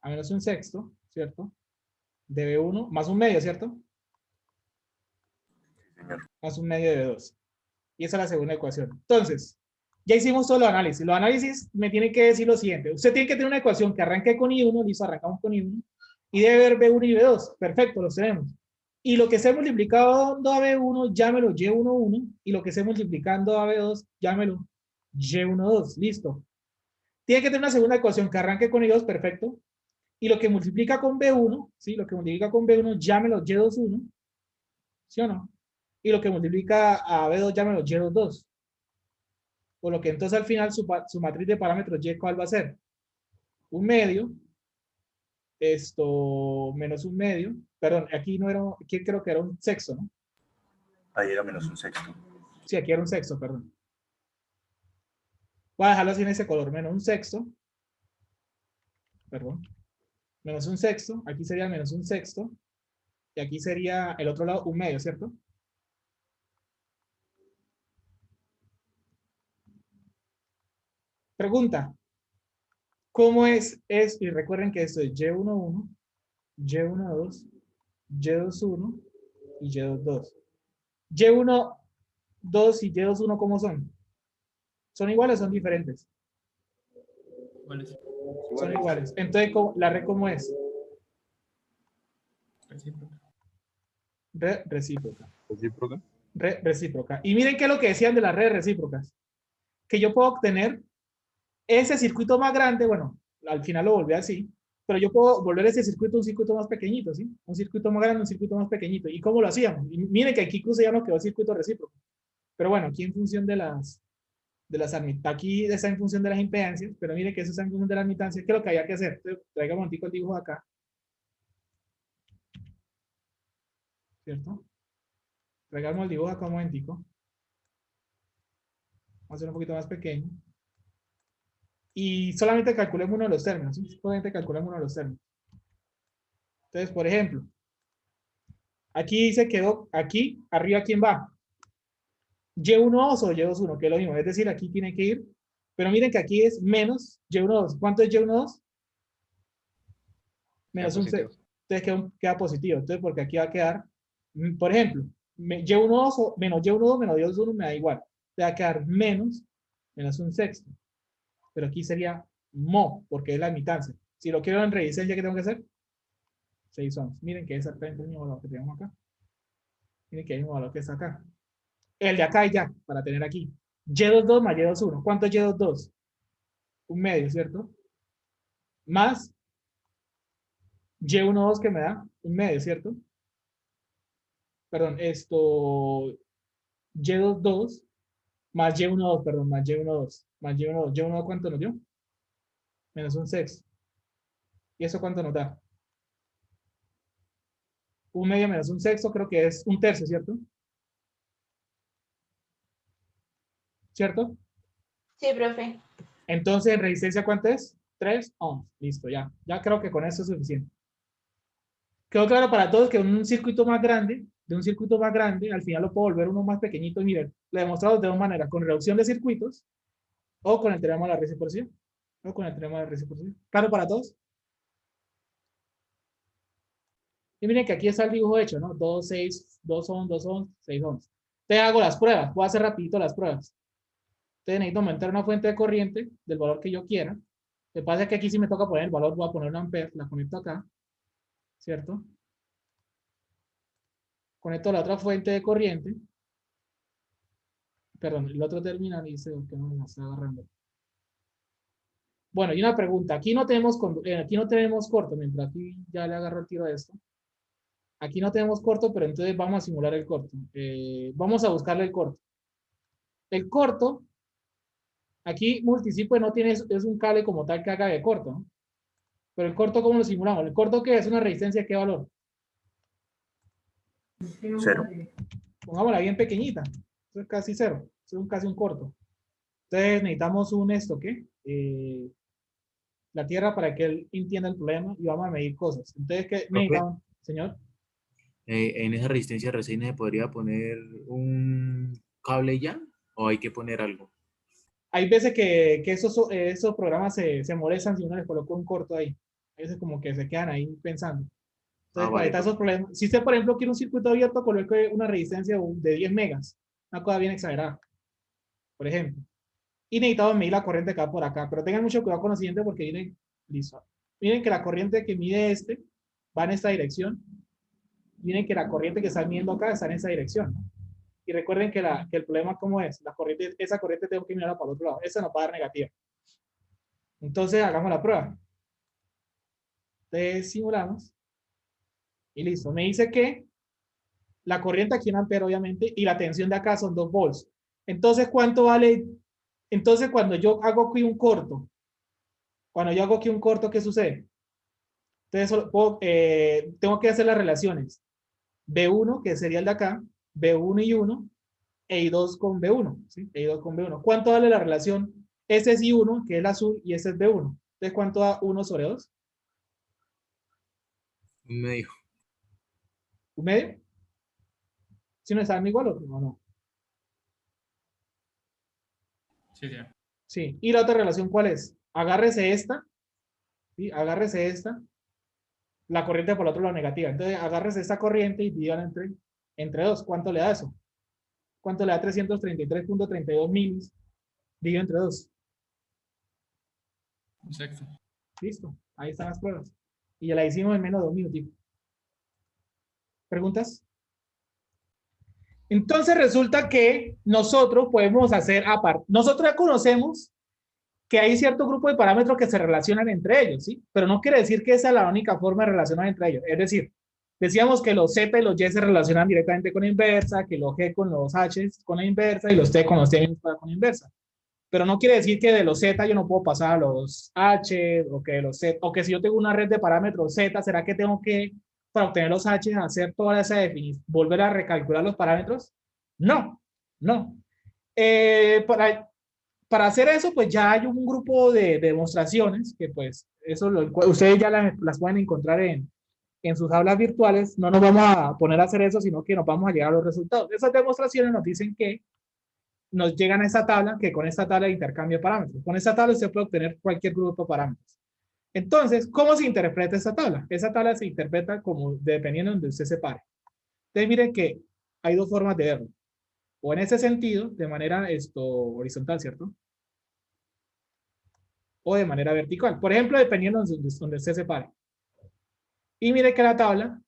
A menos un sexto, ¿cierto? De B1 más un medio, ¿cierto? Sí, señor. Más un medio de B2. Y esa es la segunda ecuación. Entonces, ya hicimos todo los análisis. Los análisis me tienen que decir lo siguiente. Usted tiene que tener una ecuación que arranque con I1, listo, arrancamos con I1, y debe ver B1 y B2. Perfecto, los tenemos. Y lo que esté multiplicando a B1, llámelo Y11, y lo que esté multiplicando a B2, llámelo Y12. Listo. Tiene que tener una segunda ecuación que arranque con I2, perfecto. Y lo que multiplica con B1, ¿sí? Lo que multiplica con B1, llámelo Y21, ¿sí o no? Y lo que multiplica a B2, llámelo Y22. Por lo que entonces al final su matriz de parámetros Y, ¿cuál va a ser? Un medio, esto menos un medio, perdón, aquí no era, aquí creo que era un sexto, ¿no? Ahí era menos un sexto. Sí, aquí era un sexto, perdón. Voy a dejarlo así en ese color, menos un sexto, perdón, menos un sexto, aquí sería menos un sexto, y aquí sería el otro lado un medio, ¿cierto? Pregunta, ¿cómo es? Y recuerden que esto es Y11, Y12, Y21 y Y22. Y12 y Y21, ¿cómo son? ¿Son iguales o son diferentes? Iguales. Son iguales. Entonces, ¿la red cómo es? Recíproca. Recíproca. ¿Recíproca? Recíproca. Y miren qué es lo que decían de las redes recíprocas. Que yo puedo obtener ese circuito más grande, bueno, al final lo volví así, pero yo puedo volver ese circuito un circuito más pequeñito, ¿sí? Un circuito más grande, un circuito más pequeñito. ¿Y cómo lo hacíamos? Y miren que aquí incluso ya nos quedó circuito recíproco. Pero bueno, aquí en función de las aquí está en función de las impedancias, pero miren que eso está en función de las admitancias. ¿Qué es lo que había que hacer? Entonces, traiga un momentico el dibujo acá. ¿Cierto? Traigamos el dibujo acá un momentico. Vamos a hacer un poquito más pequeño. Y solamente calculemos uno de los términos. ¿Sí? Solamente calculemos uno de los términos. Entonces, por ejemplo, aquí se quedó, aquí, arriba, ¿quién va? Y12 o Y21, que es lo mismo. Es decir, aquí tiene que ir. Pero miren que aquí es menos Y12. ¿Cuánto es Y12? Menos un 6. Entonces queda positivo. Entonces, porque aquí va a quedar, por ejemplo, Y12 menos Y12 menos Y21 me da igual. Te va a quedar menos un sexto. Pero aquí sería mo, porque es la admitancia. Si lo quiero en rediseño, ¿qué tengo que hacer? 6 ohms. Miren que es exactamente el mismo valor que tenemos acá. Miren que es el mismo valor que está acá. El de acá y ya, para tener aquí. Y22 más Y21. ¿Cuánto es Y22? Un medio, ¿cierto? Más Y12 que me da un medio, ¿cierto? Perdón, esto Y22 más Y12, perdón, más Y12. Más Y12. ¿Y12 cuánto nos dio? Menos un sexto. ¿Y eso cuánto nos da? Un medio menos un sexto, creo que es un tercio, ¿cierto? ¿Cierto? Sí, profe. Entonces, ¿en resistencia cuánto es? 3 ohms. Listo, ya. Ya creo que con eso es suficiente. Quedó claro para todos que un circuito más grande, de un circuito más grande, al final lo puedo volver uno más pequeñito. Y miren, lo he demostrado de dos maneras, con reducción de circuitos o con el teorema de la reciprocidad. O con el teorema de la reciprocidad. ¿Claro para todos? Y miren que aquí está el dibujo hecho, ¿no? 2, 6, 2 ohms, 2 ohms, 6 ohms. Te hago las pruebas. Voy a hacer rapidito las pruebas. Entonces necesito aumentar una fuente de corriente del valor que yo quiera. Lo que pasa es que aquí si me toca poner el valor, voy a poner un ampere, la conecto acá, ¿cierto? Conecto la otra fuente de corriente. Perdón, el otro terminal dice que no me está agarrando. Bueno, y una pregunta. Aquí no tenemos corto, mientras aquí ya le agarro el tiro a esto. Aquí no tenemos corto, pero entonces vamos a simular el corto. Vamos a buscarle el corto. El corto, aquí multisig pues no tiene, es un cable como tal que haga de corto, ¿no? Pero el corto, ¿cómo lo simulamos? ¿El corto qué es? ¿Una resistencia qué valor? 0. Pongámosla bien pequeñita. Eso es casi cero. Eso es casi un corto. Entonces necesitamos un esto, ¿qué? La tierra para que él entienda el problema y vamos a medir cosas. Entonces, ¿qué necesitamos, señor? En esa resistencia reseña se podría poner un cable ya, o hay que poner algo. Hay veces que esos programas se molestan si uno les coloca un corto ahí. A veces como que se quedan ahí pensando. Entonces, para Vale, evitar esos problemas, si usted, por ejemplo, quiere un circuito abierto, coloque una resistencia de 10 megas. Una cosa bien exagerada, por ejemplo. Y necesitamos medir la corriente acá por acá. Pero tengan mucho cuidado con lo siguiente porque miren, listo. Miren que la corriente que mide este va en esta dirección. Miren que la corriente que está midiendo acá está en esa dirección. Y recuerden que el problema, ¿cómo es? La corriente, esa corriente tengo que mirarla para el otro lado. Esa no va a dar negativa. Entonces, hagamos la prueba. Entonces, simulamos. Y listo. Me dice que la corriente aquí en ampere, obviamente, y la tensión de acá son 2 volts. Entonces, ¿cuánto vale? Entonces, cuando yo hago aquí un corto, ¿qué sucede? Entonces, tengo que hacer las relaciones. B1, que sería el de acá, B1 y 1, e I2 con B1, ¿sí? E2 con B1. ¿Cuánto vale la relación? Ese es I1, que es el azul, y ese es B1. Entonces, ¿cuánto da 1 sobre 2? Un medio. ¿Un medio? ¿Si no están igual o no? Sí, sí. Sí. ¿Y la otra relación cuál es? Agárrese esta, ¿sí? Agárrese esta, la corriente por el otro lado negativa. Entonces, agárrese esta corriente y divídala entre 2. ¿Cuánto le da eso? ¿Cuánto le da 333.32 milis dividido entre 2? Exacto. Listo. Ahí están las pruebas. Y ya la hicimos en menos de 2 minutos. ¿Preguntas? Entonces resulta que nosotros podemos hacer aparte. Nosotros ya conocemos que hay cierto grupo de parámetros que se relacionan entre ellos, ¿sí? Pero no quiere decir que esa es la única forma de relacionar entre ellos. Es decir, decíamos que los Z y los Y se relacionan directamente con la inversa, que los G con los H con la inversa y los T con los T con la inversa. Pero no quiere decir que de los Z yo no puedo pasar a los H, o que de los Z, o que si yo tengo una red de parámetros Z, ¿será que tengo que, para obtener los H, hacer toda esa definición, volver a recalcular los parámetros? No, no. Para hacer eso, pues ya hay un grupo de demostraciones que pues eso ustedes ya las pueden encontrar en sus aulas virtuales. No nos vamos a poner a hacer eso, sino que nos vamos a llegar a los resultados. Esas demostraciones nos dicen que nos llegan a esta tabla, que con esta tabla de intercambio de parámetros. Con esta tabla usted puede obtener cualquier grupo de parámetros. Entonces, ¿cómo se interpreta esta tabla? Esa tabla se interpreta como dependiendo de donde usted se pare. Entonces, miren que hay dos formas de verlo. O en ese sentido, de manera horizontal, ¿cierto? O de manera vertical. Por ejemplo, dependiendo de donde usted se pare. Y mire que la tabla,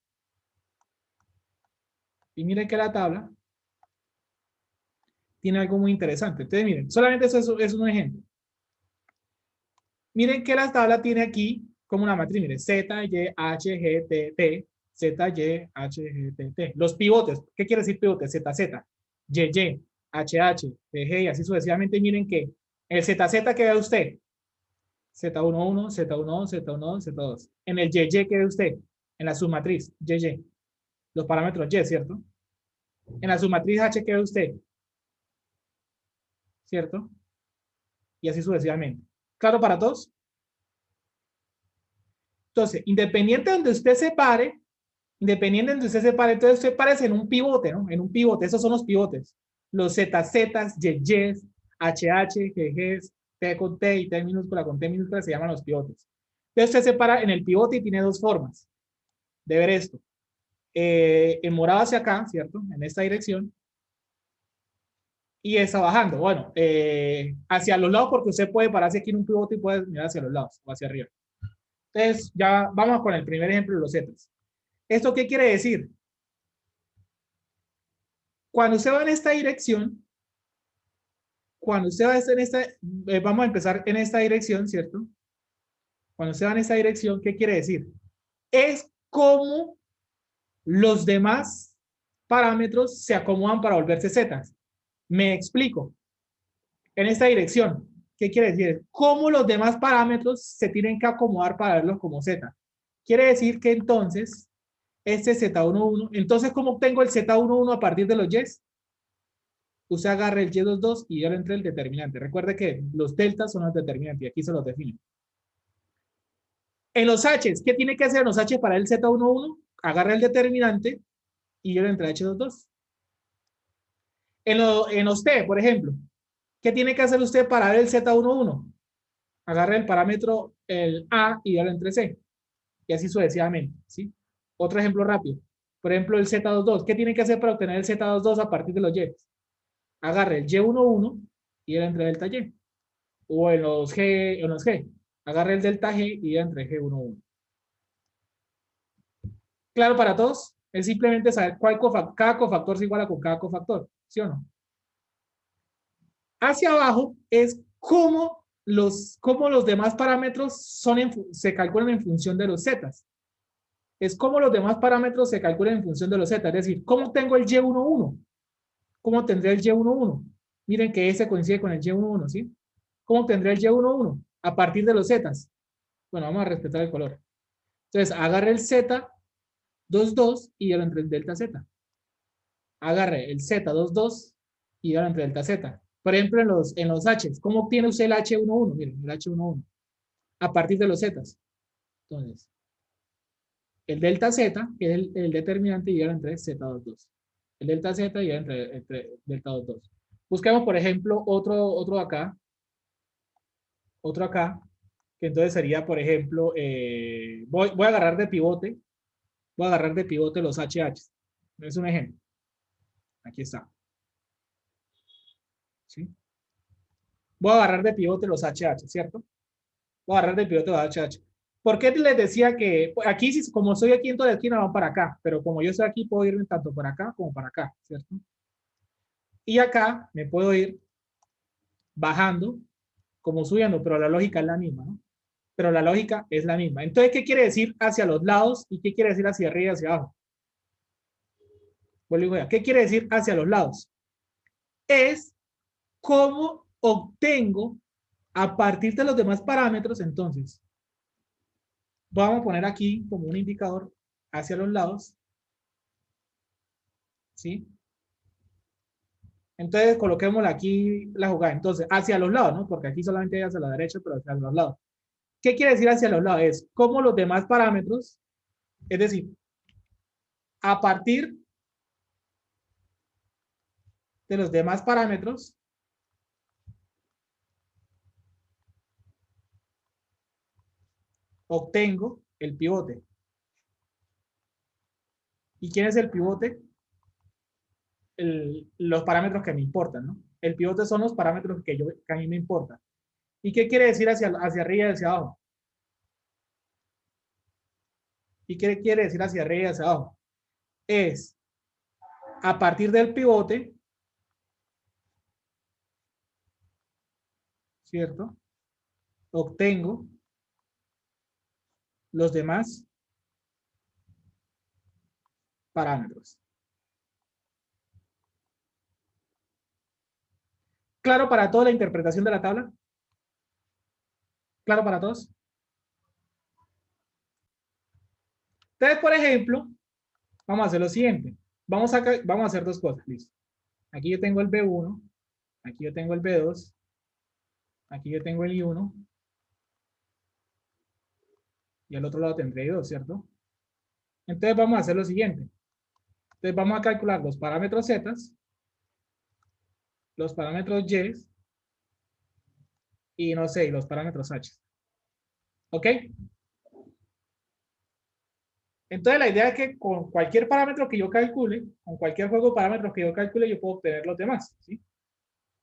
tiene algo muy interesante. Entonces, miren, solamente eso es un ejemplo. Miren que la tabla tiene aquí como una matriz, miren, Z, Y, H, G, T, T, Z, Y, H, G, T, T. Los pivotes, ¿qué quiere decir pivote? Z, Z, Y, Y, H, H, G, G, y así sucesivamente. Miren que el Z, Z que ve usted, Z11, Z12, Z12, Z2. En el Y, que ve usted, en la submatriz, Y, los parámetros Y, ¿cierto? En la submatriz H que ve usted, ¿cierto? Y así sucesivamente. ¿Claro para todos? Entonces, independiente de donde usted se pare, entonces usted parece en un pivote, ¿no? En un pivote, esos son los pivotes. Los ZZ, YYs, HH, GGs, T con T y T minúscula con T minúscula se llaman los pivotes. Entonces usted se para en el pivote y tiene dos formas de ver esto. En morado hacia acá, ¿cierto? En esta dirección. Y esa bajando. Bueno, hacia los lados porque usted puede pararse aquí en un pivote y puede mirar hacia los lados o hacia arriba. Entonces, ya vamos con el primer ejemplo de los zetas. ¿Esto qué quiere decir? Cuando usted va en esta dirección, vamos a empezar en esta dirección, ¿cierto? Cuando usted va en esta dirección, ¿qué quiere decir? Es como los demás parámetros se acomodan para volverse zetas. Me explico. En esta dirección, ¿qué quiere decir? ¿Cómo los demás parámetros se tienen que acomodar para verlos como z? Quiere decir que entonces, este es z11, entonces, ¿cómo obtengo el z11 a partir de los y's? Usted agarra el y22 y ya lo entre el determinante. Recuerde que los deltas son los determinantes y aquí se los defino. En los h's, ¿qué tiene que hacer en los h para el z11? Agarra el determinante y yo lo entre h22. En los t, por ejemplo, ¿qué tiene que hacer usted para ver el z11? Agarra el parámetro, el a, y lo entre c. Y así sucesivamente, ¿sí? Otro ejemplo rápido. Por ejemplo, el z22. ¿Qué tiene que hacer para obtener el z22 a partir de los y? Agarre el y11 y el entre delta y. O en los g. Agarre el delta g y el entre g11. ¿Claro para todos? Es simplemente saber cada cofactor se iguala con cada cofactor, ¿sí o no? Hacia abajo es cómo los demás parámetros se calculan en función de los zetas. Es cómo los demás parámetros se calculan en función de los zetas. Es decir, ¿cómo tengo el y11? ¿Cómo tendré el y11? Miren que ese coincide con el y11, ¿sí? ¿Cómo tendré el y11? A partir de los zetas. Bueno, vamos a respetar el color. Entonces, agarre el z22 y ya lo entre el delta z. Agarre el z22 y ya lo entre delta z. Por ejemplo, en los h's, ¿cómo obtiene usted el h11? Miren, el h11. A partir de los zetas. Entonces, el delta z, que es el determinante, y ya lo entre z22. El delta z y ya entre delta 22. Busquemos, por ejemplo, otro acá. Otro acá. Que entonces sería, por ejemplo, voy a agarrar de pivote. Voy a agarrar de pivote los HH. Es un ejemplo. Aquí está. ¿Sí? Voy a agarrar de pivote los HH, ¿cierto? Voy a agarrar de pivote los HH. ¿Por qué les decía que aquí, como estoy aquí en toda la esquina, van para acá? Pero como yo estoy aquí, puedo irme tanto para acá como para acá, ¿cierto? Y acá me puedo ir bajando como subiendo, pero la lógica es la misma, ¿no? Pero la lógica es la misma. Entonces, ¿qué quiere decir hacia los lados y qué quiere decir hacia arriba y hacia abajo? Vuelvo a ¿qué quiere decir hacia los lados? Es cómo obtengo a partir de los demás parámetros, entonces, vamos a poner aquí como un indicador hacia los lados, ¿sí? Entonces, coloquémosle aquí la jugada. Entonces, hacia los lados, ¿no? Porque aquí solamente hay hacia la derecha, pero hacia los lados. ¿Qué quiere decir hacia los lados? Es cómo los demás parámetros, es decir, a partir de los demás parámetros, obtengo el pivote. ¿Y quién es el pivote? Los parámetros que me importan, ¿no? El pivote son los parámetros que a mí me importan. ¿Y qué quiere decir hacia arriba y hacia abajo? ¿Y qué quiere decir hacia arriba y hacia abajo? Es a partir del pivote, ¿cierto? Obtengo los demás parámetros. ¿Claro para toda la interpretación de la tabla? ¿Claro para todos? Entonces, por ejemplo, vamos a hacer lo siguiente. Vamos a hacer dos cosas, listo. Aquí yo tengo el B1, aquí yo tengo el B2, aquí yo tengo el I1, y al otro lado tendré I2, ¿cierto? Entonces vamos a hacer lo siguiente. Entonces vamos a calcular los parámetros Z, los parámetros Y, y no sé, y los parámetros H. ¿Ok? Entonces la idea es que con cualquier parámetro que yo calcule, con cualquier juego de parámetros que yo calcule, yo puedo obtener los demás, ¿sí?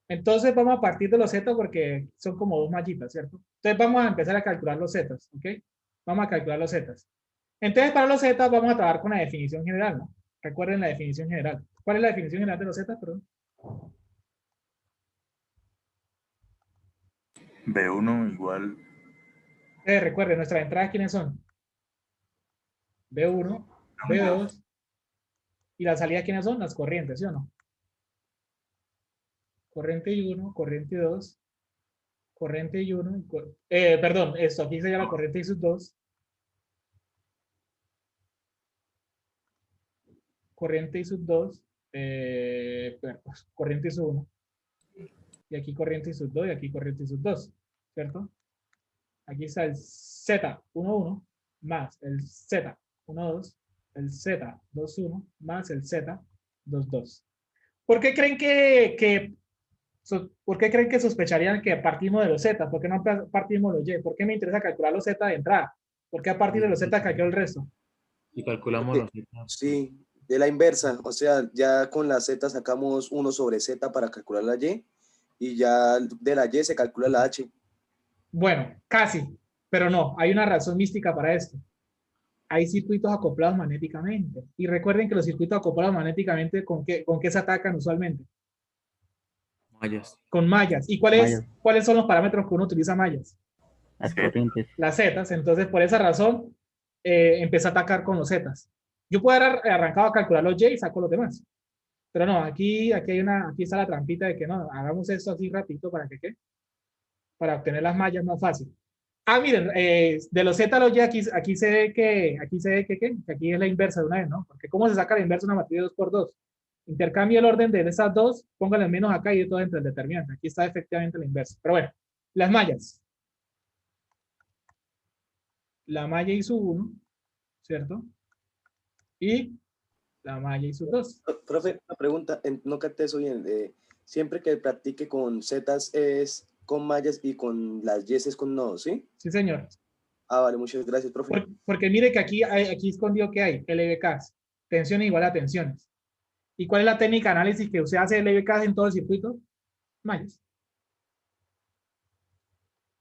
Entonces vamos a partir de los Z porque son como dos mallitas, ¿cierto? Entonces vamos a empezar a calcular los Z, ¿ok? Vamos a calcular los Z. Entonces para los Z vamos a trabajar con la definición general, ¿no? Recuerden la definición general. ¿Cuál es la definición general de los Z? Perdón. B1 igual Recuerden, nuestras entradas, ¿quiénes son? B1, B2, ¿Y la salida quiénes son? Las corrientes, ¿sí o no? Corriente y 1, corriente y 2, corriente y 1, perdón, esto aquí sería la corriente y sus 2, corriente y sus 2, corriente y su 1, y aquí corriente y sus 2, y aquí corriente y sus 2, ¿cierto? Aquí está el Z11 más el Z12, el Z21 más el Z22. ¿Por qué creen ¿por qué creen que sospecharían que partimos de los Z? ¿Por qué no partimos de los Y? ¿Por qué me interesa calcular los Z de entrada? ¿Por qué a partir de los Z calculo el resto? Y calculamos los Z. Sí, de la inversa. O sea, ya con la Z sacamos 1 sobre Z para calcular la y ya de la Y se calcula la H. Bueno, casi, pero no, hay una razón mística para esto. Hay circuitos acoplados magnéticamente. Y recuerden que los circuitos acoplados magnéticamente, ¿con qué se atacan usualmente? Mallas. Con mallas. ¿Y cuáles son los parámetros que uno utiliza mallas? Las corrientes. Las zetas. Entonces, por esa razón, empecé a atacar con los zetas. Yo puedo haber arrancado a calcular los Y y saco los demás. Pero no, aquí está la trampita de que no, hagamos esto así rapidito para para obtener las mallas más fácil. Ah, miren, de los Z a los Y, aquí se ve que aquí es la inversa de una vez, ¿no? Porque ¿cómo se saca la inversa de una matriz de 2 por 2? Intercambia el orden de esas dos, póngale menos acá y todo entre el determinante. Aquí está efectivamente la inversa. Pero bueno, las mallas. La malla y su 1, ¿cierto? Y la malla y su 2. Profe, una pregunta, no capté eso bien. Siempre que practique con Zetas es con mallas y con las Y's es con nodos, ¿sí? Sí, señor. Ah, vale, muchas gracias, profe. Porque mire que aquí escondido que hay LBKs, tensiones igual a tensiones. ¿Y cuál es la técnica de análisis que usted hace de LBKs en todo el circuito? Mallas.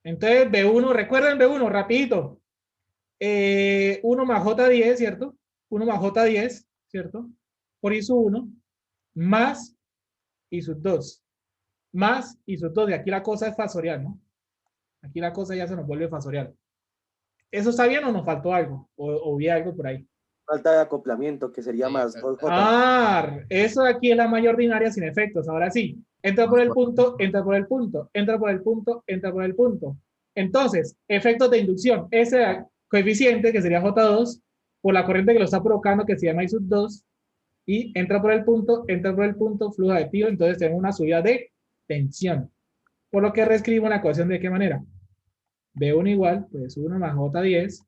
Entonces, B1, recuerden B1, rapidito. 1 más J10, ¿cierto? 1 más J10, ¿cierto? Por I sub 1, más I sub 2, más I sub 2. Y aquí la cosa es fasorial, ¿no? Aquí la cosa ya se nos vuelve fasorial. ¿Eso está bien o nos faltó algo? ¿O vi algo por ahí? Falta de acoplamiento, que sería más 2J. Ah, eso de aquí es la malla ordinaria sin efectos. Ahora sí, entra por el punto, entra por el punto, entra por el punto, entra por el punto. Entonces, efectos de inducción. Ese coeficiente, que sería J2, por la corriente que lo está provocando, que se llama I sub 2, y entra por el punto, flujo aditivo, entonces tenemos una subida de tensión. Por lo que reescribo la ecuación de qué manera. B1 igual, pues 1 más J10,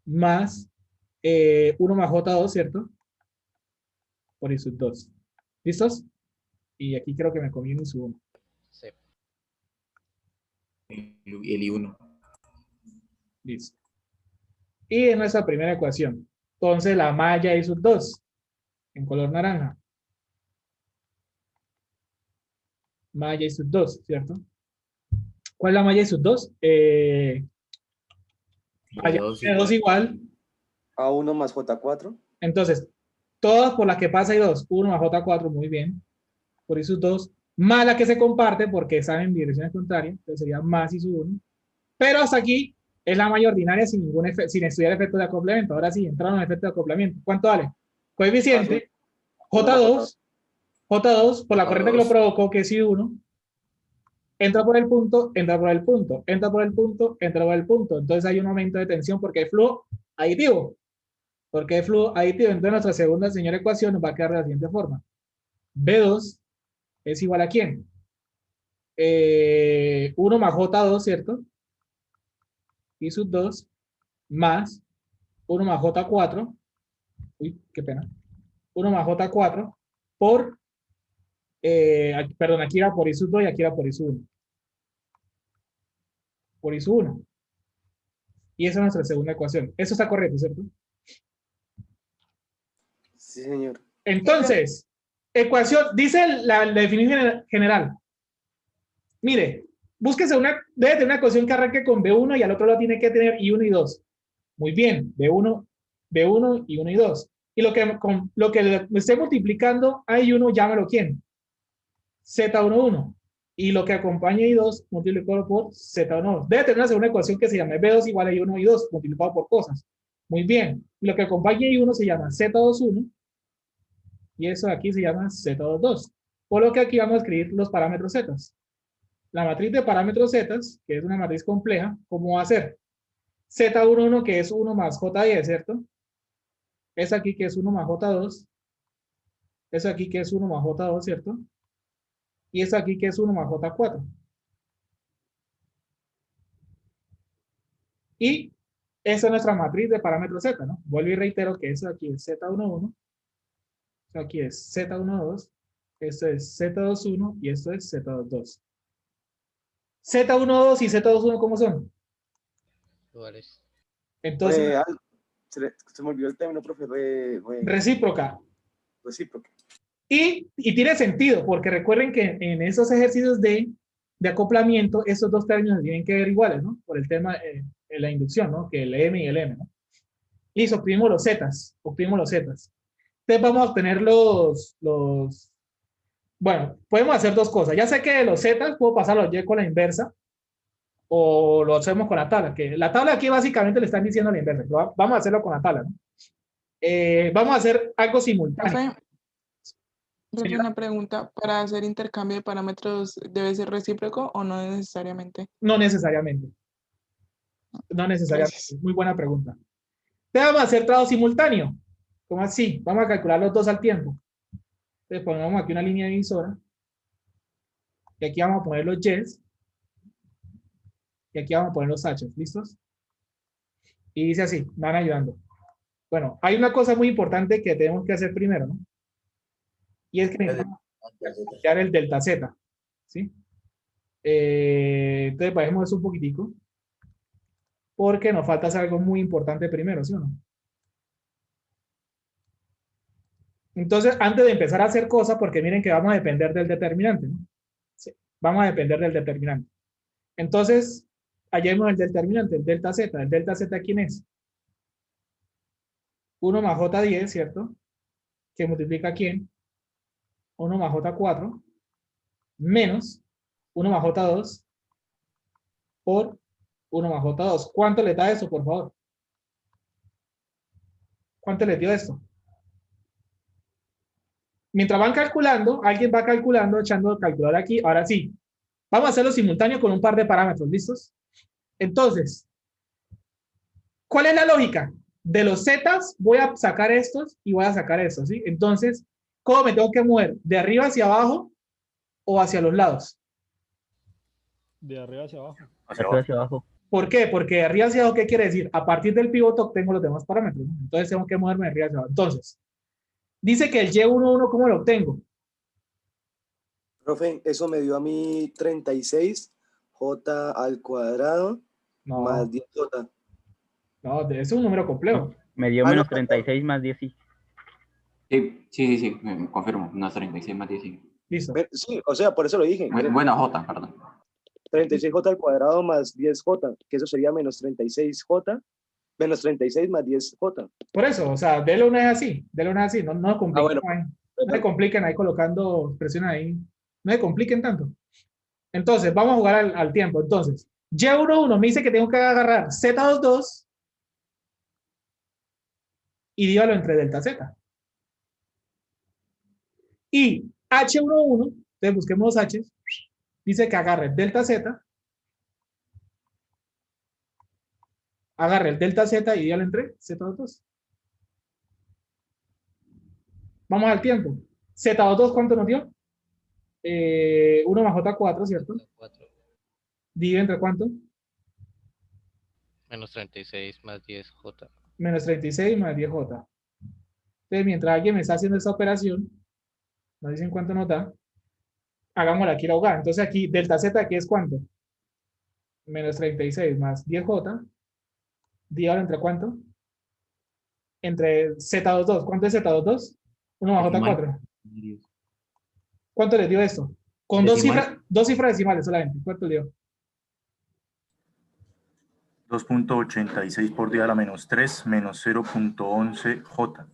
más 1 más J2, ¿cierto? Por I sub 2. ¿Listos? Y aquí creo que me comí un I sub 1. Sí. El I1. Listo. Y en nuestra primera ecuación. Entonces la malla I sub 2, en color naranja. Malla I sub 2, ¿cierto? ¿Cuál es la malla I sub 2? Malla I2 igual. A1 más J4. Entonces, todas por las que pasa I2, 1 más J4, muy bien. Por I sub 2, más la que se comparte, porque están en direcciones contrarias, entonces sería más I sub 1. Pero hasta aquí es la malla ordinaria sin estudiar efectos de acoplamiento. Ahora sí, entraron en efectos de acoplamiento. ¿Cuánto vale? Coeficiente, J2 por la corriente que lo provocó, que es I1, entra por el punto, entra por el punto, entra por el punto, entra por el punto. Entonces hay un aumento de tensión porque hay flujo aditivo. Porque hay flujo aditivo. Entonces nuestra segunda señora ecuación nos va a quedar de la siguiente forma. B2 es igual a ¿quién? 1 más J2, ¿cierto? I sub 2 más 1 más J4. Uy, qué pena. 1 más J4 por, perdón, aquí era por I sub 2 y aquí era por I sub 1. Por I sub 1. Y esa es nuestra segunda ecuación. Eso está correcto, ¿cierto? Sí, señor. Entonces, ecuación, dice la definición general. Mire, búsquese debe tener una ecuación que arranque con B1 y al otro lado tiene que tener I1 y 2. Muy bien, B1 y 1 y 2. Y lo que me esté multiplicando a I1, llámalo ¿quién? Z11. Y lo que acompaña I2, multiplicado por Z11. Debe tener una segunda ecuación que se llame B2 igual a I1 y 2, multiplicado por cosas. Muy bien. Lo que acompaña a I1 se llama Z21 y eso de aquí se llama Z22. Por lo que aquí vamos a escribir los parámetros Z. La matriz de parámetros Z, que es una matriz compleja, ¿cómo va a ser? Z11 que es 1 más J10, ¿cierto? Es aquí que es 1 más J2. Es aquí que es 1 más J2, ¿cierto? Y es aquí que es 1 más J4. Y esa es nuestra matriz de parámetros Z, ¿no? Vuelvo y reitero que eso aquí es Z11, esto aquí es Z12, esto es Z21 y esto es Z22. Z12 y Z21, ¿cómo son? Iguales. Entonces, Se me olvidó el término, profe, recíproca. recíproca. Y tiene sentido, porque recuerden que en esos ejercicios de acoplamiento, esos dos términos tienen que ver iguales, ¿no? Por el tema de la inducción, ¿no? Que el M y el M, ¿no? Listo, obtuvimos los zetas, Entonces vamos a obtener bueno, podemos hacer dos cosas. Ya sé que de los zetas puedo pasar los Y con la inversa, o lo hacemos con la tabla, que la tabla aquí básicamente le están diciendo la inversa. Vamos a hacerlo con la tabla, ¿no? Vamos a hacer algo simultáneo. Profe, una pregunta, ¿para hacer intercambio de parámetros debe ser recíproco o no necesariamente? No necesariamente. No necesariamente. Gracias. Muy buena pregunta. Entonces vamos a hacer trabajo simultáneo. ¿Cómo así? Vamos a calcular los dos al tiempo. Entonces pongamos aquí una línea divisora. Y aquí vamos a poner los Y's. Y aquí vamos a poner los H's. ¿Listos? Y dice así, me van ayudando. Bueno, hay una cosa muy importante que tenemos que hacer primero, ¿no? Y es que necesitamos calcular el delta Z. ¿Sí? Entonces bajemos eso un poquitico. Porque nos falta hacer algo muy importante primero, ¿sí o no? Entonces, antes de empezar a hacer cosas, porque miren que vamos a depender del determinante, ¿no? Sí, vamos a depender del determinante. Entonces, hallemos el determinante, el delta Z. ¿El delta Z quién es? 1 más J10, ¿cierto? Que multiplica ¿quién? 1 más J4 menos 1 más J2 por 1 más J2. ¿Cuánto le da eso, por favor? ¿Cuánto le dio esto? Mientras van calculando, alguien va calculando, echando el calculador aquí. Ahora sí, vamos a hacerlo simultáneo con un par de parámetros, ¿listos? Entonces, ¿cuál es la lógica? De los zetas voy a sacar estos y voy a sacar estos, ¿sí? Entonces, ¿cómo me tengo que mover? ¿De arriba hacia abajo o hacia los lados? De arriba hacia abajo. Hacia abajo. ¿Por qué? Porque de arriba hacia abajo, ¿qué quiere decir? A partir del pivote obtengo los demás parámetros, ¿no? Entonces tengo que moverme de arriba hacia abajo. Entonces, dice que el Y11, ¿cómo lo obtengo? Profe, eso me dio a mí 36 J al cuadrado No, más 10J. no, es un número complejo. Me dio Ah, menos no. 36 más 10. Sí, confirmo, unos 36 más 10. Listo. Sí, o sea, por eso lo dije. Buena J, perdón. 36J al cuadrado más 10J, que eso sería menos 36J, menos 36 más 10J. Por eso, o sea, dele una vez así, no, no compliquen, bueno. ahí. No se compliquen ahí colocando expresiones ahí, no se compliquen tanto. Entonces, vamos a jugar al tiempo. Entonces, Y11 me dice que tengo que agarrar Z22 y dígalo entre delta Z. Y H11, entonces busquemos los H's, dice que agarre delta Z, agarre el delta Z y dígalo entre Z22. Vamos al tiempo. Z22, ¿cuánto nos dio? 1 más J4, ¿cierto? 4 Divide entre ¿cuánto? menos 36 más 10J. Menos 36 más 10J. Entonces, mientras alguien me está haciendo esta operación, nos dicen cuánto nos da, hagámosla aquí la jugada. Entonces aquí, delta Z, ¿aquí es cuánto? Menos 36 más 10J, dígalo entre ¿cuánto? Entre Z22. ¿Cuánto es Z22? 1 más J4. ¿Cuánto le dio esto? Con dos cifras decimales solamente. ¿Cuánto le dio? 2.86 por 10 a la menos 3 menos 0.11 J.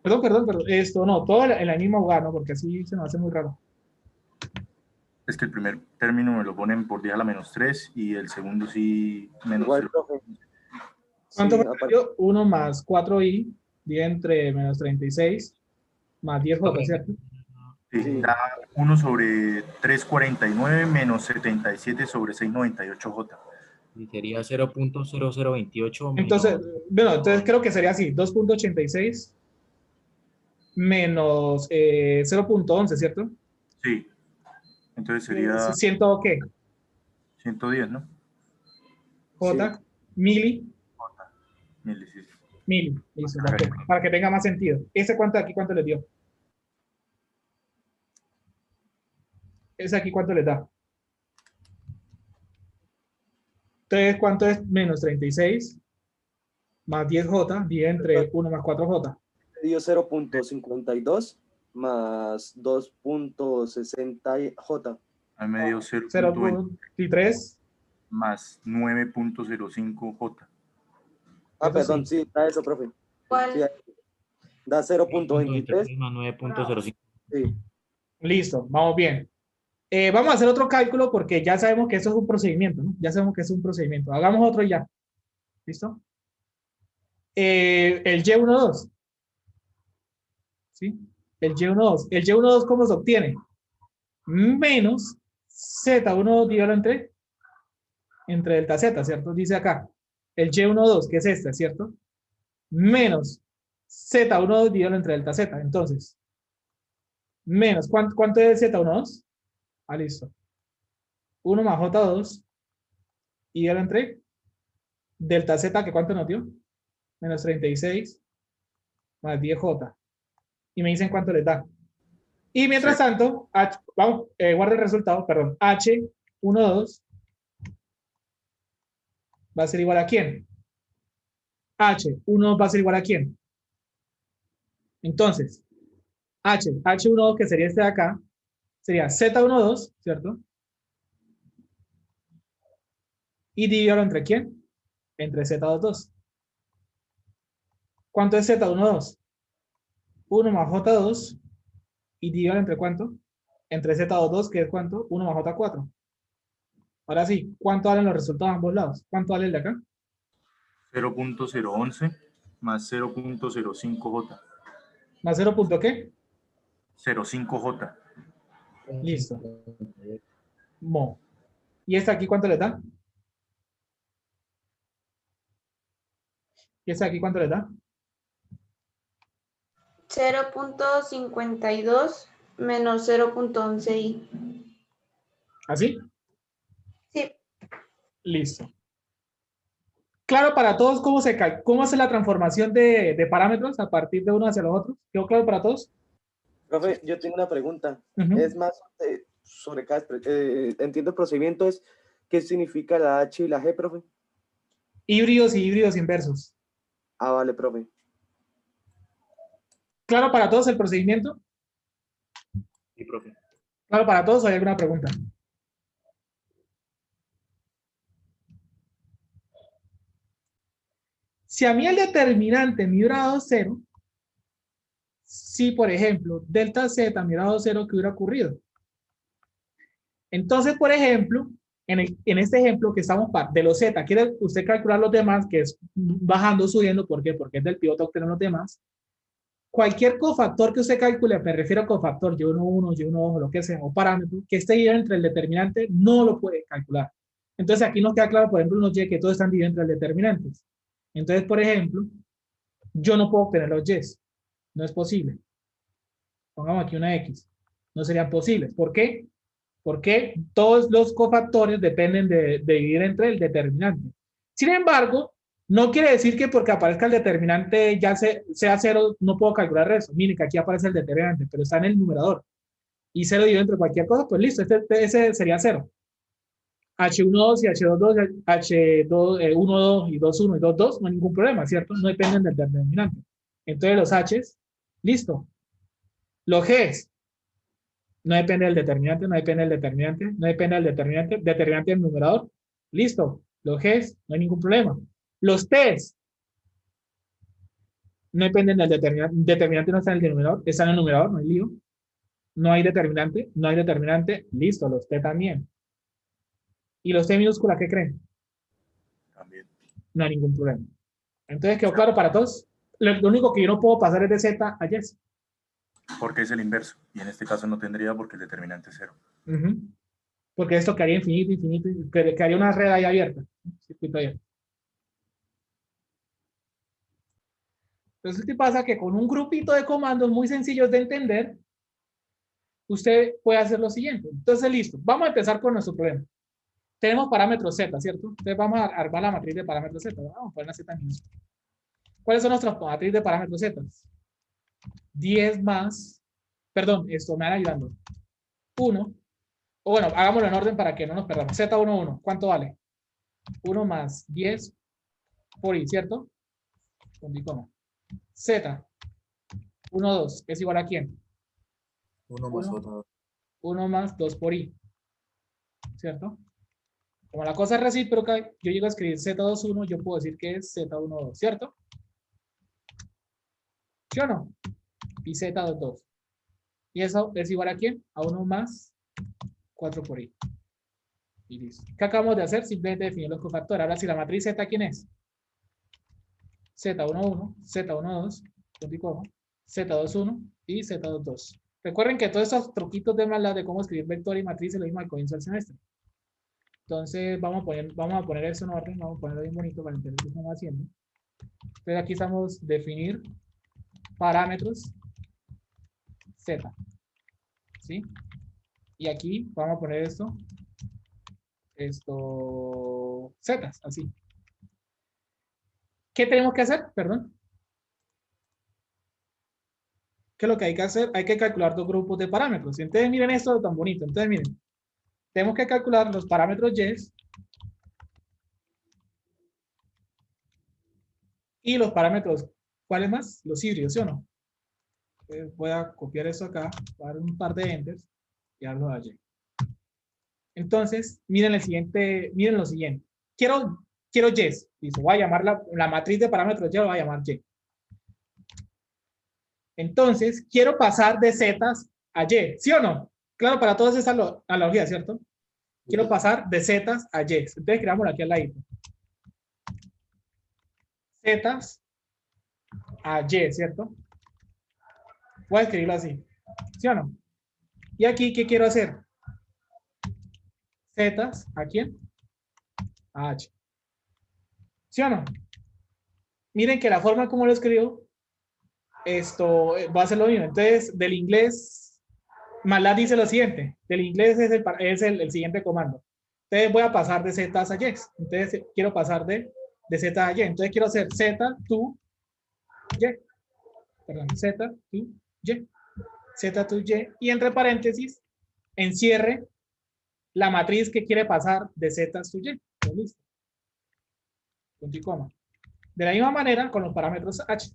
Perdón. Esto no, todo en la misma jugada, ¿no? Porque así se nos hace muy raro. Es que el primer término me lo ponen por 10 a la menos 3 y el segundo sí menos Igual, 0. profe. ¿Cuánto Sí, me salió? 1 más 4i dividido entre menos 36 más 10j, ¿cierto? Sí, Sí. da 1 sobre 349 menos 77 sobre 698J. Y sería 0.0028 Entonces, menos... bueno, entonces creo que sería así, 2.86 menos 0.11, ¿cierto? Sí, entonces sería ¿Ciento qué? 110, ¿no? Sí. J, mili, Miles, sí. mili, listo, para que tenga más sentido. ¿Ese cuánto aquí, cuánto le dio? ¿Ese aquí cuánto le da? Entonces, ¿cuánto es menos 36 más 10j dividido entre 1 más 4j? Dio 0.52 más 2.60J. Ahí me dio 0.20 0.3. más 9.05J. Ah, Eso perdón, sí. sí, da eso, profe. Sí, ¿Cuál? da 0.23. 23 más 9.05. Sí. Listo, vamos bien. Vamos a hacer otro cálculo porque ya sabemos que eso es un procedimiento, ¿no? Ya sabemos que es un procedimiento. Hagamos otro ya. ¿Listo? El Y12. ¿Sí? El Y12. ¿El Y12 cómo se obtiene? Menos Z12 dividido entre delta Z, ¿cierto? Dice acá. El Y12, que es este, ¿cierto? Menos Z12 dividido entre delta Z. Entonces, menos, ¿cuánto es Z12? Ah, listo. 1 más J2 y dividido entre delta Z, que ¿cuánto nos dio? Menos 36 más 10J. Y me dicen cuánto les da. Y mientras tanto, vamos, guarda el resultado, perdón. H12 va a ser igual a ¿quién? H1 va a ser igual a ¿quién? Entonces, H12, que sería este de acá, sería Z12, ¿cierto? Y dividirlo entre ¿quién? Entre Z22. ¿Cuánto es Z12? 1 más J2 y dividirlo entre ¿cuánto? Entre Z22, que es ¿cuánto? 1 más J4. Ahora sí, ¿cuánto valen los resultados a ambos lados? ¿Cuánto vale el de acá? 0.011 más 0.05J. ¿Más 0. ¿Qué? 0.5J. Listo. Mo. ¿Y esta aquí cuánto le da? ¿Y esta aquí cuánto le da? 0.52 menos 0.11i. ¿Así? Sí. Listo. Claro para todos cómo hace la transformación de parámetros a partir de uno hacia los otros. ¿Quedó claro para todos? Profe, yo tengo una pregunta. Ujú. Es más sobre cada... entiendo el procedimiento, es ¿qué significa la H y la G, profe? Híbridos y híbridos inversos. Ah, vale, profe. ¿Claro para todos el procedimiento? Sí, profe. ¿Claro para todos o hay alguna pregunta? Si a mí el determinante me hubiera dado 0, si por ejemplo delta Z me hubiera dado 0, ¿qué hubiera ocurrido? Entonces, por ejemplo, en este ejemplo que estamos de los Z, quiere usted calcular los demás, que es bajando, subiendo, ¿por qué? Porque es del pivote obtener los demás. Cualquier cofactor que usted calcule, me refiero a cofactor, Y11, Y12, lo que sea, o parámetro, que esté dividido entre el determinante, no lo puede calcular. Entonces aquí nos queda claro, por ejemplo, unos Y que todos están divididos entre los determinantes. Entonces, por ejemplo, yo no puedo obtener los Y. No es posible. Pongamos aquí una X. No serían posibles. ¿Por qué? Porque todos los cofactores dependen de dividir entre el determinante. Sin embargo, no quiere decir que porque aparezca el determinante ya sea 0, no puedo calcular eso. Miren que aquí aparece el determinante, pero está en el numerador. Y 0 dividido entre cualquier cosa, pues listo, ese sería 0. H12 y H22, H12 y 21 y 22, no hay ningún problema, ¿cierto? No dependen del determinante. Entonces los H's, listo. Los G's, no depende del determinante, no depende del determinante, no depende del determinante, determinante del numerador. Listo. Los G's, no hay ningún problema. Los T's, no dependen del determinante, determinante no está en el denominador, está en el numerador, no hay lío. No hay determinante, listo, los T también. ¿Y los T minúscula qué creen? También. No hay ningún problema. Entonces, ¿quedó claro para todos? Lo único que yo no puedo pasar es de Z a Y. Porque es el inverso. Y en este caso no tendría porque el determinante es 0. Ujú. Porque esto quedaría infinito, infinito, quedaría una red ahí abierta. Circuito abierto. Entonces, ¿qué pasa? Que con un grupito de comandos muy sencillos de entender, usted puede hacer lo siguiente. Entonces, listo. Vamos a empezar con nuestro problema. Tenemos parámetros Z, ¿cierto? Entonces, vamos a armar la matriz de parámetros Z. Vamos a poner la Z minúscula. ¿Cuáles son nuestras matrices de parámetros Z? 10 más, perdón, esto me van ayudando. 1, o bueno, hagámoslo en orden para que no nos perdamos. Z11, ¿cuánto vale? 1 más 10 por I, ¿cierto? Con icono. Z, 1, 2, ¿es igual a quién? 1 más J2. 1 más 2 por I, ¿cierto? Como la cosa es recíproca, yo llego a escribir Z21, yo puedo decir que es Z12, ¿cierto? ¿Sí o no? Y Z22. ¿Y eso es igual a quién? A 1 más 4 por I. Y listo. ¿Qué acabamos de hacer? Simplemente definir los cofactores. Ahora, si la matriz Z, ¿quién es? Z11, Z12, punto y coma, Z21 y Z22. Recuerden que todos estos truquitos de MATLAB de cómo escribir vector y matriz es lo mismo al comienzo del semestre. Entonces, vamos a poner eso en orden, vamos a ponerlo bien bonito para entender qué estamos haciendo. Entonces, aquí estamos definir parámetros Z. ¿Sí? Y aquí vamos a poner esto Z, así. ¿Qué tenemos que hacer? Perdón. ¿Qué es lo que hay que hacer? Hay que calcular dos grupos de parámetros. Entonces, miren esto tan bonito. Entonces, miren. Tenemos que calcular los parámetros y los parámetros, ¿cuáles más? Los híbridos, ¿sí o no? Entonces, voy a copiar esto acá, voy a dar un par de enters y hablo de Y. Entonces, miren el siguiente, miren lo siguiente. Quiero Y. Listo, voy a llamar la matriz de parámetros Y, lo voy a llamar Y. Entonces, quiero pasar de Z a Y, ¿sí o no? Claro, para todos esa analogía, ¿cierto? Quiero pasar de Z a Y. Entonces, creámoslo aquí al ladito. Z a Y, ¿cierto? Voy a escribirlo así, ¿sí o no? Y aquí, ¿qué quiero hacer? Z, ¿a quién? A H. ¿Sí o no? Miren que la forma como lo escribo, esto va a ser lo mismo. Entonces, del inglés, MATLAB dice lo siguiente. Del inglés es el siguiente comando. Entonces, voy a pasar de Z a Y. Entonces, quiero pasar de Z a Y. Entonces, quiero hacer Z, tú, Y. Perdón, Z, tú, Y. Z, tú, Y. Y entre paréntesis, encierre la matriz que quiere pasar de Z a Y. Listo. Punto y coma. De la misma manera con los parámetros H.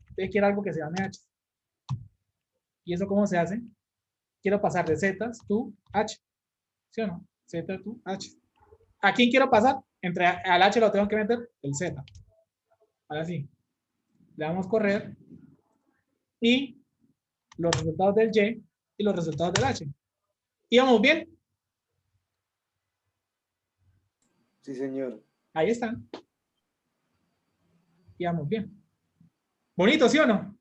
Usted quiere algo que se llame H. ¿Y eso cómo se hace? Quiero pasar de Z to H. ¿Sí o no? Z to H. ¿A quién quiero pasar? Entre al H lo tengo que meter el Z. Ahora sí. Le damos correr. Y los resultados del Y y los resultados del H. ¿Íbamos bien? Sí, señor. Ahí están. Íbamos bien. Bonito, ¿sí o no?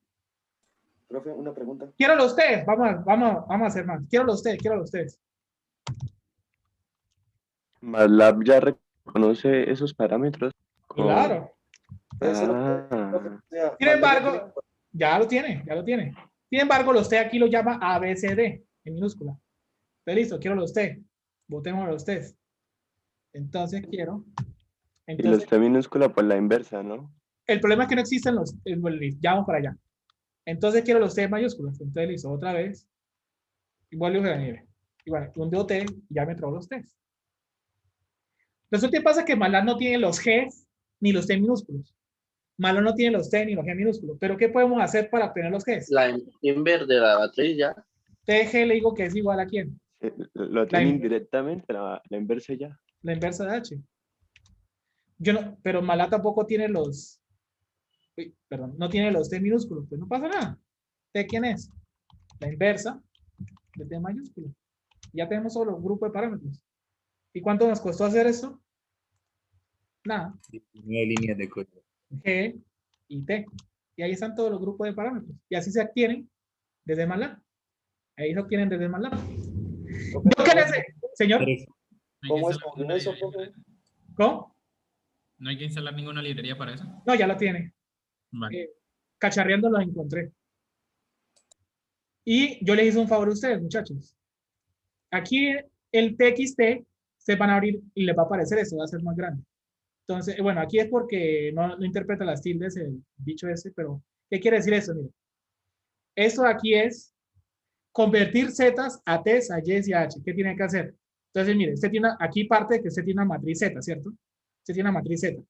Profe, una pregunta. Quiero ustedes. Vamos a hacer más. Quiero ustedes. MATLAB ya reconoce esos parámetros. Claro. Sin embargo, ya lo tiene. Sin embargo, lo usted aquí lo llama ABCD en minúscula. Pero listo, quiero lo usted. Votémoslo usted. Entonces quiero. Y los T minúscula, pues la inversa, ¿no? El problema es que no existen los. Ya vamos para allá. Entonces quiero los T mayúsculas. Entonces listo, otra vez. Igual de nieve. Igual, un DOT y ya me entró los T. Resulta que pasa que MATLAB no tiene los G ni los T minúsculos. MATLAB no tiene los T ni los G minúsculos. Pero ¿qué podemos hacer para obtener los G? La inversa de la matriz ya. TG le digo que es igual a quién. Lo tiene indirectamente, la inversa ya. La inversa de H. Pero MATLAB tampoco tiene los. No tiene los T minúsculos. Pues no pasa nada. ¿T quién es? La inversa de T mayúsculo. Ya tenemos solo un grupo de parámetros. ¿Y cuánto nos costó hacer esto? Nada. 9 líneas de código. G y T. Y ahí están todos los grupos de parámetros. Y así se obtienen desde MATLAB. Ahí se obtienen desde MATLAB. Yo qué le sé, señor. ¿Cómo es eso, profe? ¿Cómo? No hay que instalar ninguna librería para eso. No, ya lo tiene. Vale. Cacharreando los encontré. Y yo les hice un favor a ustedes, muchachos. Aquí el TXT se van a abrir y les va a aparecer eso, va a ser más grande. Entonces, bueno, aquí es porque no interpreta las tildes el dicho ese, pero ¿qué quiere decir eso? Mire, esto de aquí es convertir zetas a t's, a y's y a h. ¿Qué tiene que hacer? Entonces, mire, usted tiene, aquí parte de que usted tiene una matriz z, ¿cierto? Usted tiene una matriz z.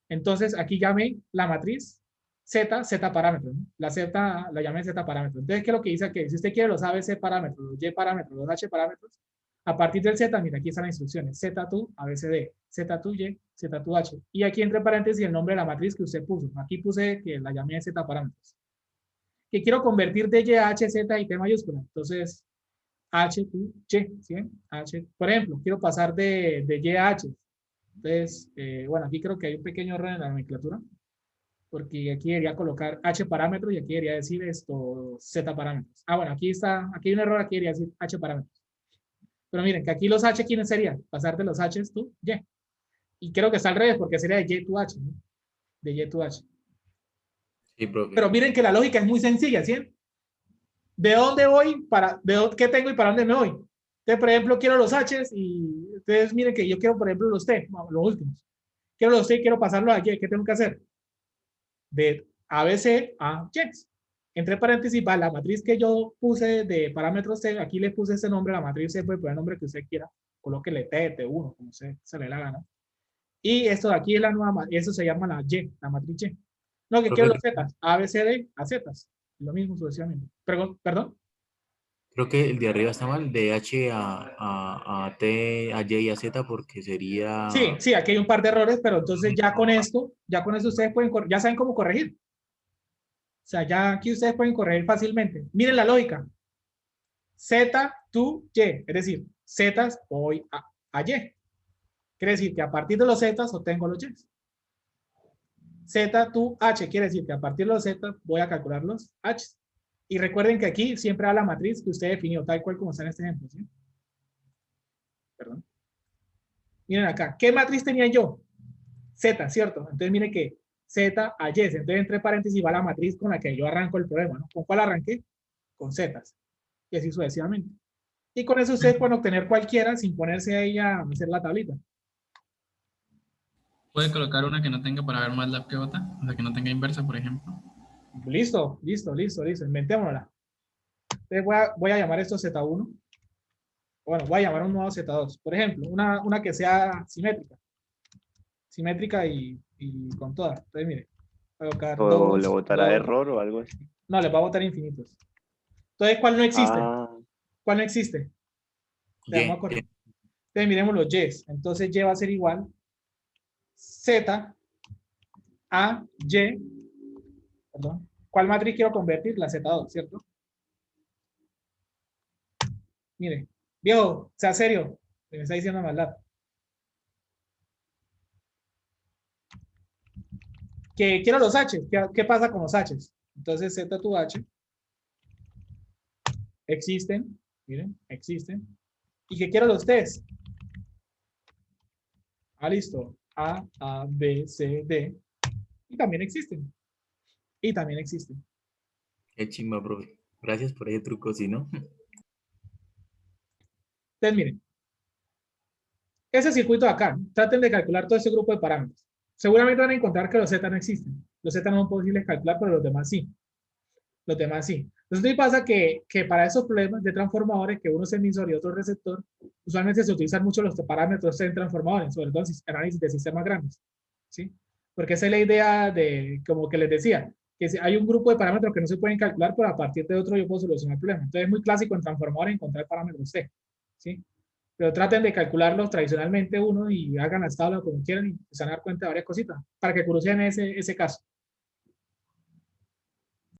Entonces, aquí llame la matriz z parámetros, ¿no? La z la llamé z parámetros. Entonces, ¿qué es lo que dice aquí? Si usted quiere los ABC parámetros, los y parámetros, los h parámetros, a partir del z, mira, aquí están las instrucciones. Z2, ABCD, Z2, Y, Z2, H. Y aquí entre paréntesis el nombre de la matriz que usted puso. Aquí puse que la llamé z parámetros. Que quiero convertir de Y a H, Z y T mayúscula. Entonces, H, Q, Y, ¿sí? H. Por ejemplo, quiero pasar de Y a H. Entonces, bueno, aquí creo que hay un pequeño error en la nomenclatura. Porque aquí debería colocar H parámetros y aquí debería decir esto Z parámetros. Ah, bueno, aquí está, aquí hay un error, aquí debería decir H parámetros. Pero miren, que aquí los H, ¿quiénes serían? Pasar de los H tú, Y. Y creo que está al revés, porque sería de Y to H, ¿no? De Y to H. Sí, profe. Pero miren que la lógica es muy sencilla, ¿sí? ¿De dónde voy? ¿Qué tengo y para dónde me voy? Entonces, por ejemplo, quiero los H y ustedes miren que yo quiero, por ejemplo, los T, los últimos. Quiero los T y quiero pasarlos a Y. ¿Qué tengo que hacer? De ABC a Y. Entre paréntesis va la matriz que yo puse de parámetros T. Aquí le puse ese nombre, la matriz C, puede poner el nombre que usted quiera. Colóquele T, T1, como se le dé la gana. Y esto de aquí es la nueva, eso se llama la Y, la matriz Y. No, que quiero los Z, A, B, C, D, a Z. Lo mismo sucesivamente. ¿Perdón? Creo que el de arriba está mal, de H a T, a Y y a Z, porque sería... Sí, aquí hay un par de errores, pero entonces ya con esto ustedes pueden, ya saben cómo corregir. O sea, ya aquí ustedes pueden corregir fácilmente. Miren la lógica. Z, tú, Y. Es decir, Z voy a Y. Quiere decir que a partir de los Z obtengo los Y. Z, tú, H. Quiere decir que a partir de los Z voy a calcular los H. Y recuerden que aquí siempre va la matriz que usted definió, tal cual como está en este ejemplo. ¿Sí? Perdón. Miren acá. ¿Qué matriz tenía yo? Z, ¿cierto? Entonces miren que Z a Y. Entonces entre paréntesis va la matriz con la que yo arranco el problema, ¿no? ¿Con cuál arranqué? Con Z. Y así sucesivamente. Y con eso ustedes pueden obtener cualquiera sin ponerse ahí a hacer la tablita. ¿Puede colocar una que no tenga para ver MATLAB que otra? O sea, que no tenga inversa, por ejemplo. Listo. Inventémosla. Entonces voy a llamar esto Z1. Bueno, voy a llamar un nuevo Z2. Por ejemplo, una que sea simétrica. Simétrica y con todas. Entonces, mire. Voy a colocar ¿O 2, le botará 2. error o algo así? No, les va a botar infinitos. Entonces, ¿cuál no existe? Ah, ¿Cuál no existe? Y. Entonces, miremos los Y's. Entonces, Y va a ser igual Z a Y. Perdón. ¿Cuál matriz quiero convertir? La Z2, ¿cierto? Mire, viejo, sea serio. Me está diciendo MATLAB. Que quiero los H. ¿Qué pasa con los H? Entonces, Z to H. Existen. Miren, existen. ¿Y que quiero los T's? Ah, listo. A, B, C, D. Y también existen. Qué chimba, profe. Gracias por ese truco, ¿sí, no? Entonces, miren. Ese circuito de acá, traten de calcular todo ese grupo de parámetros. Seguramente van a encontrar que los Z no existen. Los Z no son posibles calcular, pero los demás sí. Entonces, pasa que para esos problemas de transformadores, que uno es emisor y otro receptor, usualmente se utilizan mucho los parámetros en transformadores, sobre todo en análisis de sistemas grandes. ¿Sí? Porque esa es la idea de, como que les decía, que si hay un grupo de parámetros que no se pueden calcular, pero a partir de otro yo puedo solucionar el problema. Entonces es muy clásico en transformadores encontrar parámetros T. ¿Sí? Pero traten de calcularlos tradicionalmente uno y hagan las tablas como quieran y se van a dar cuenta de varias cositas para que crucen ese caso.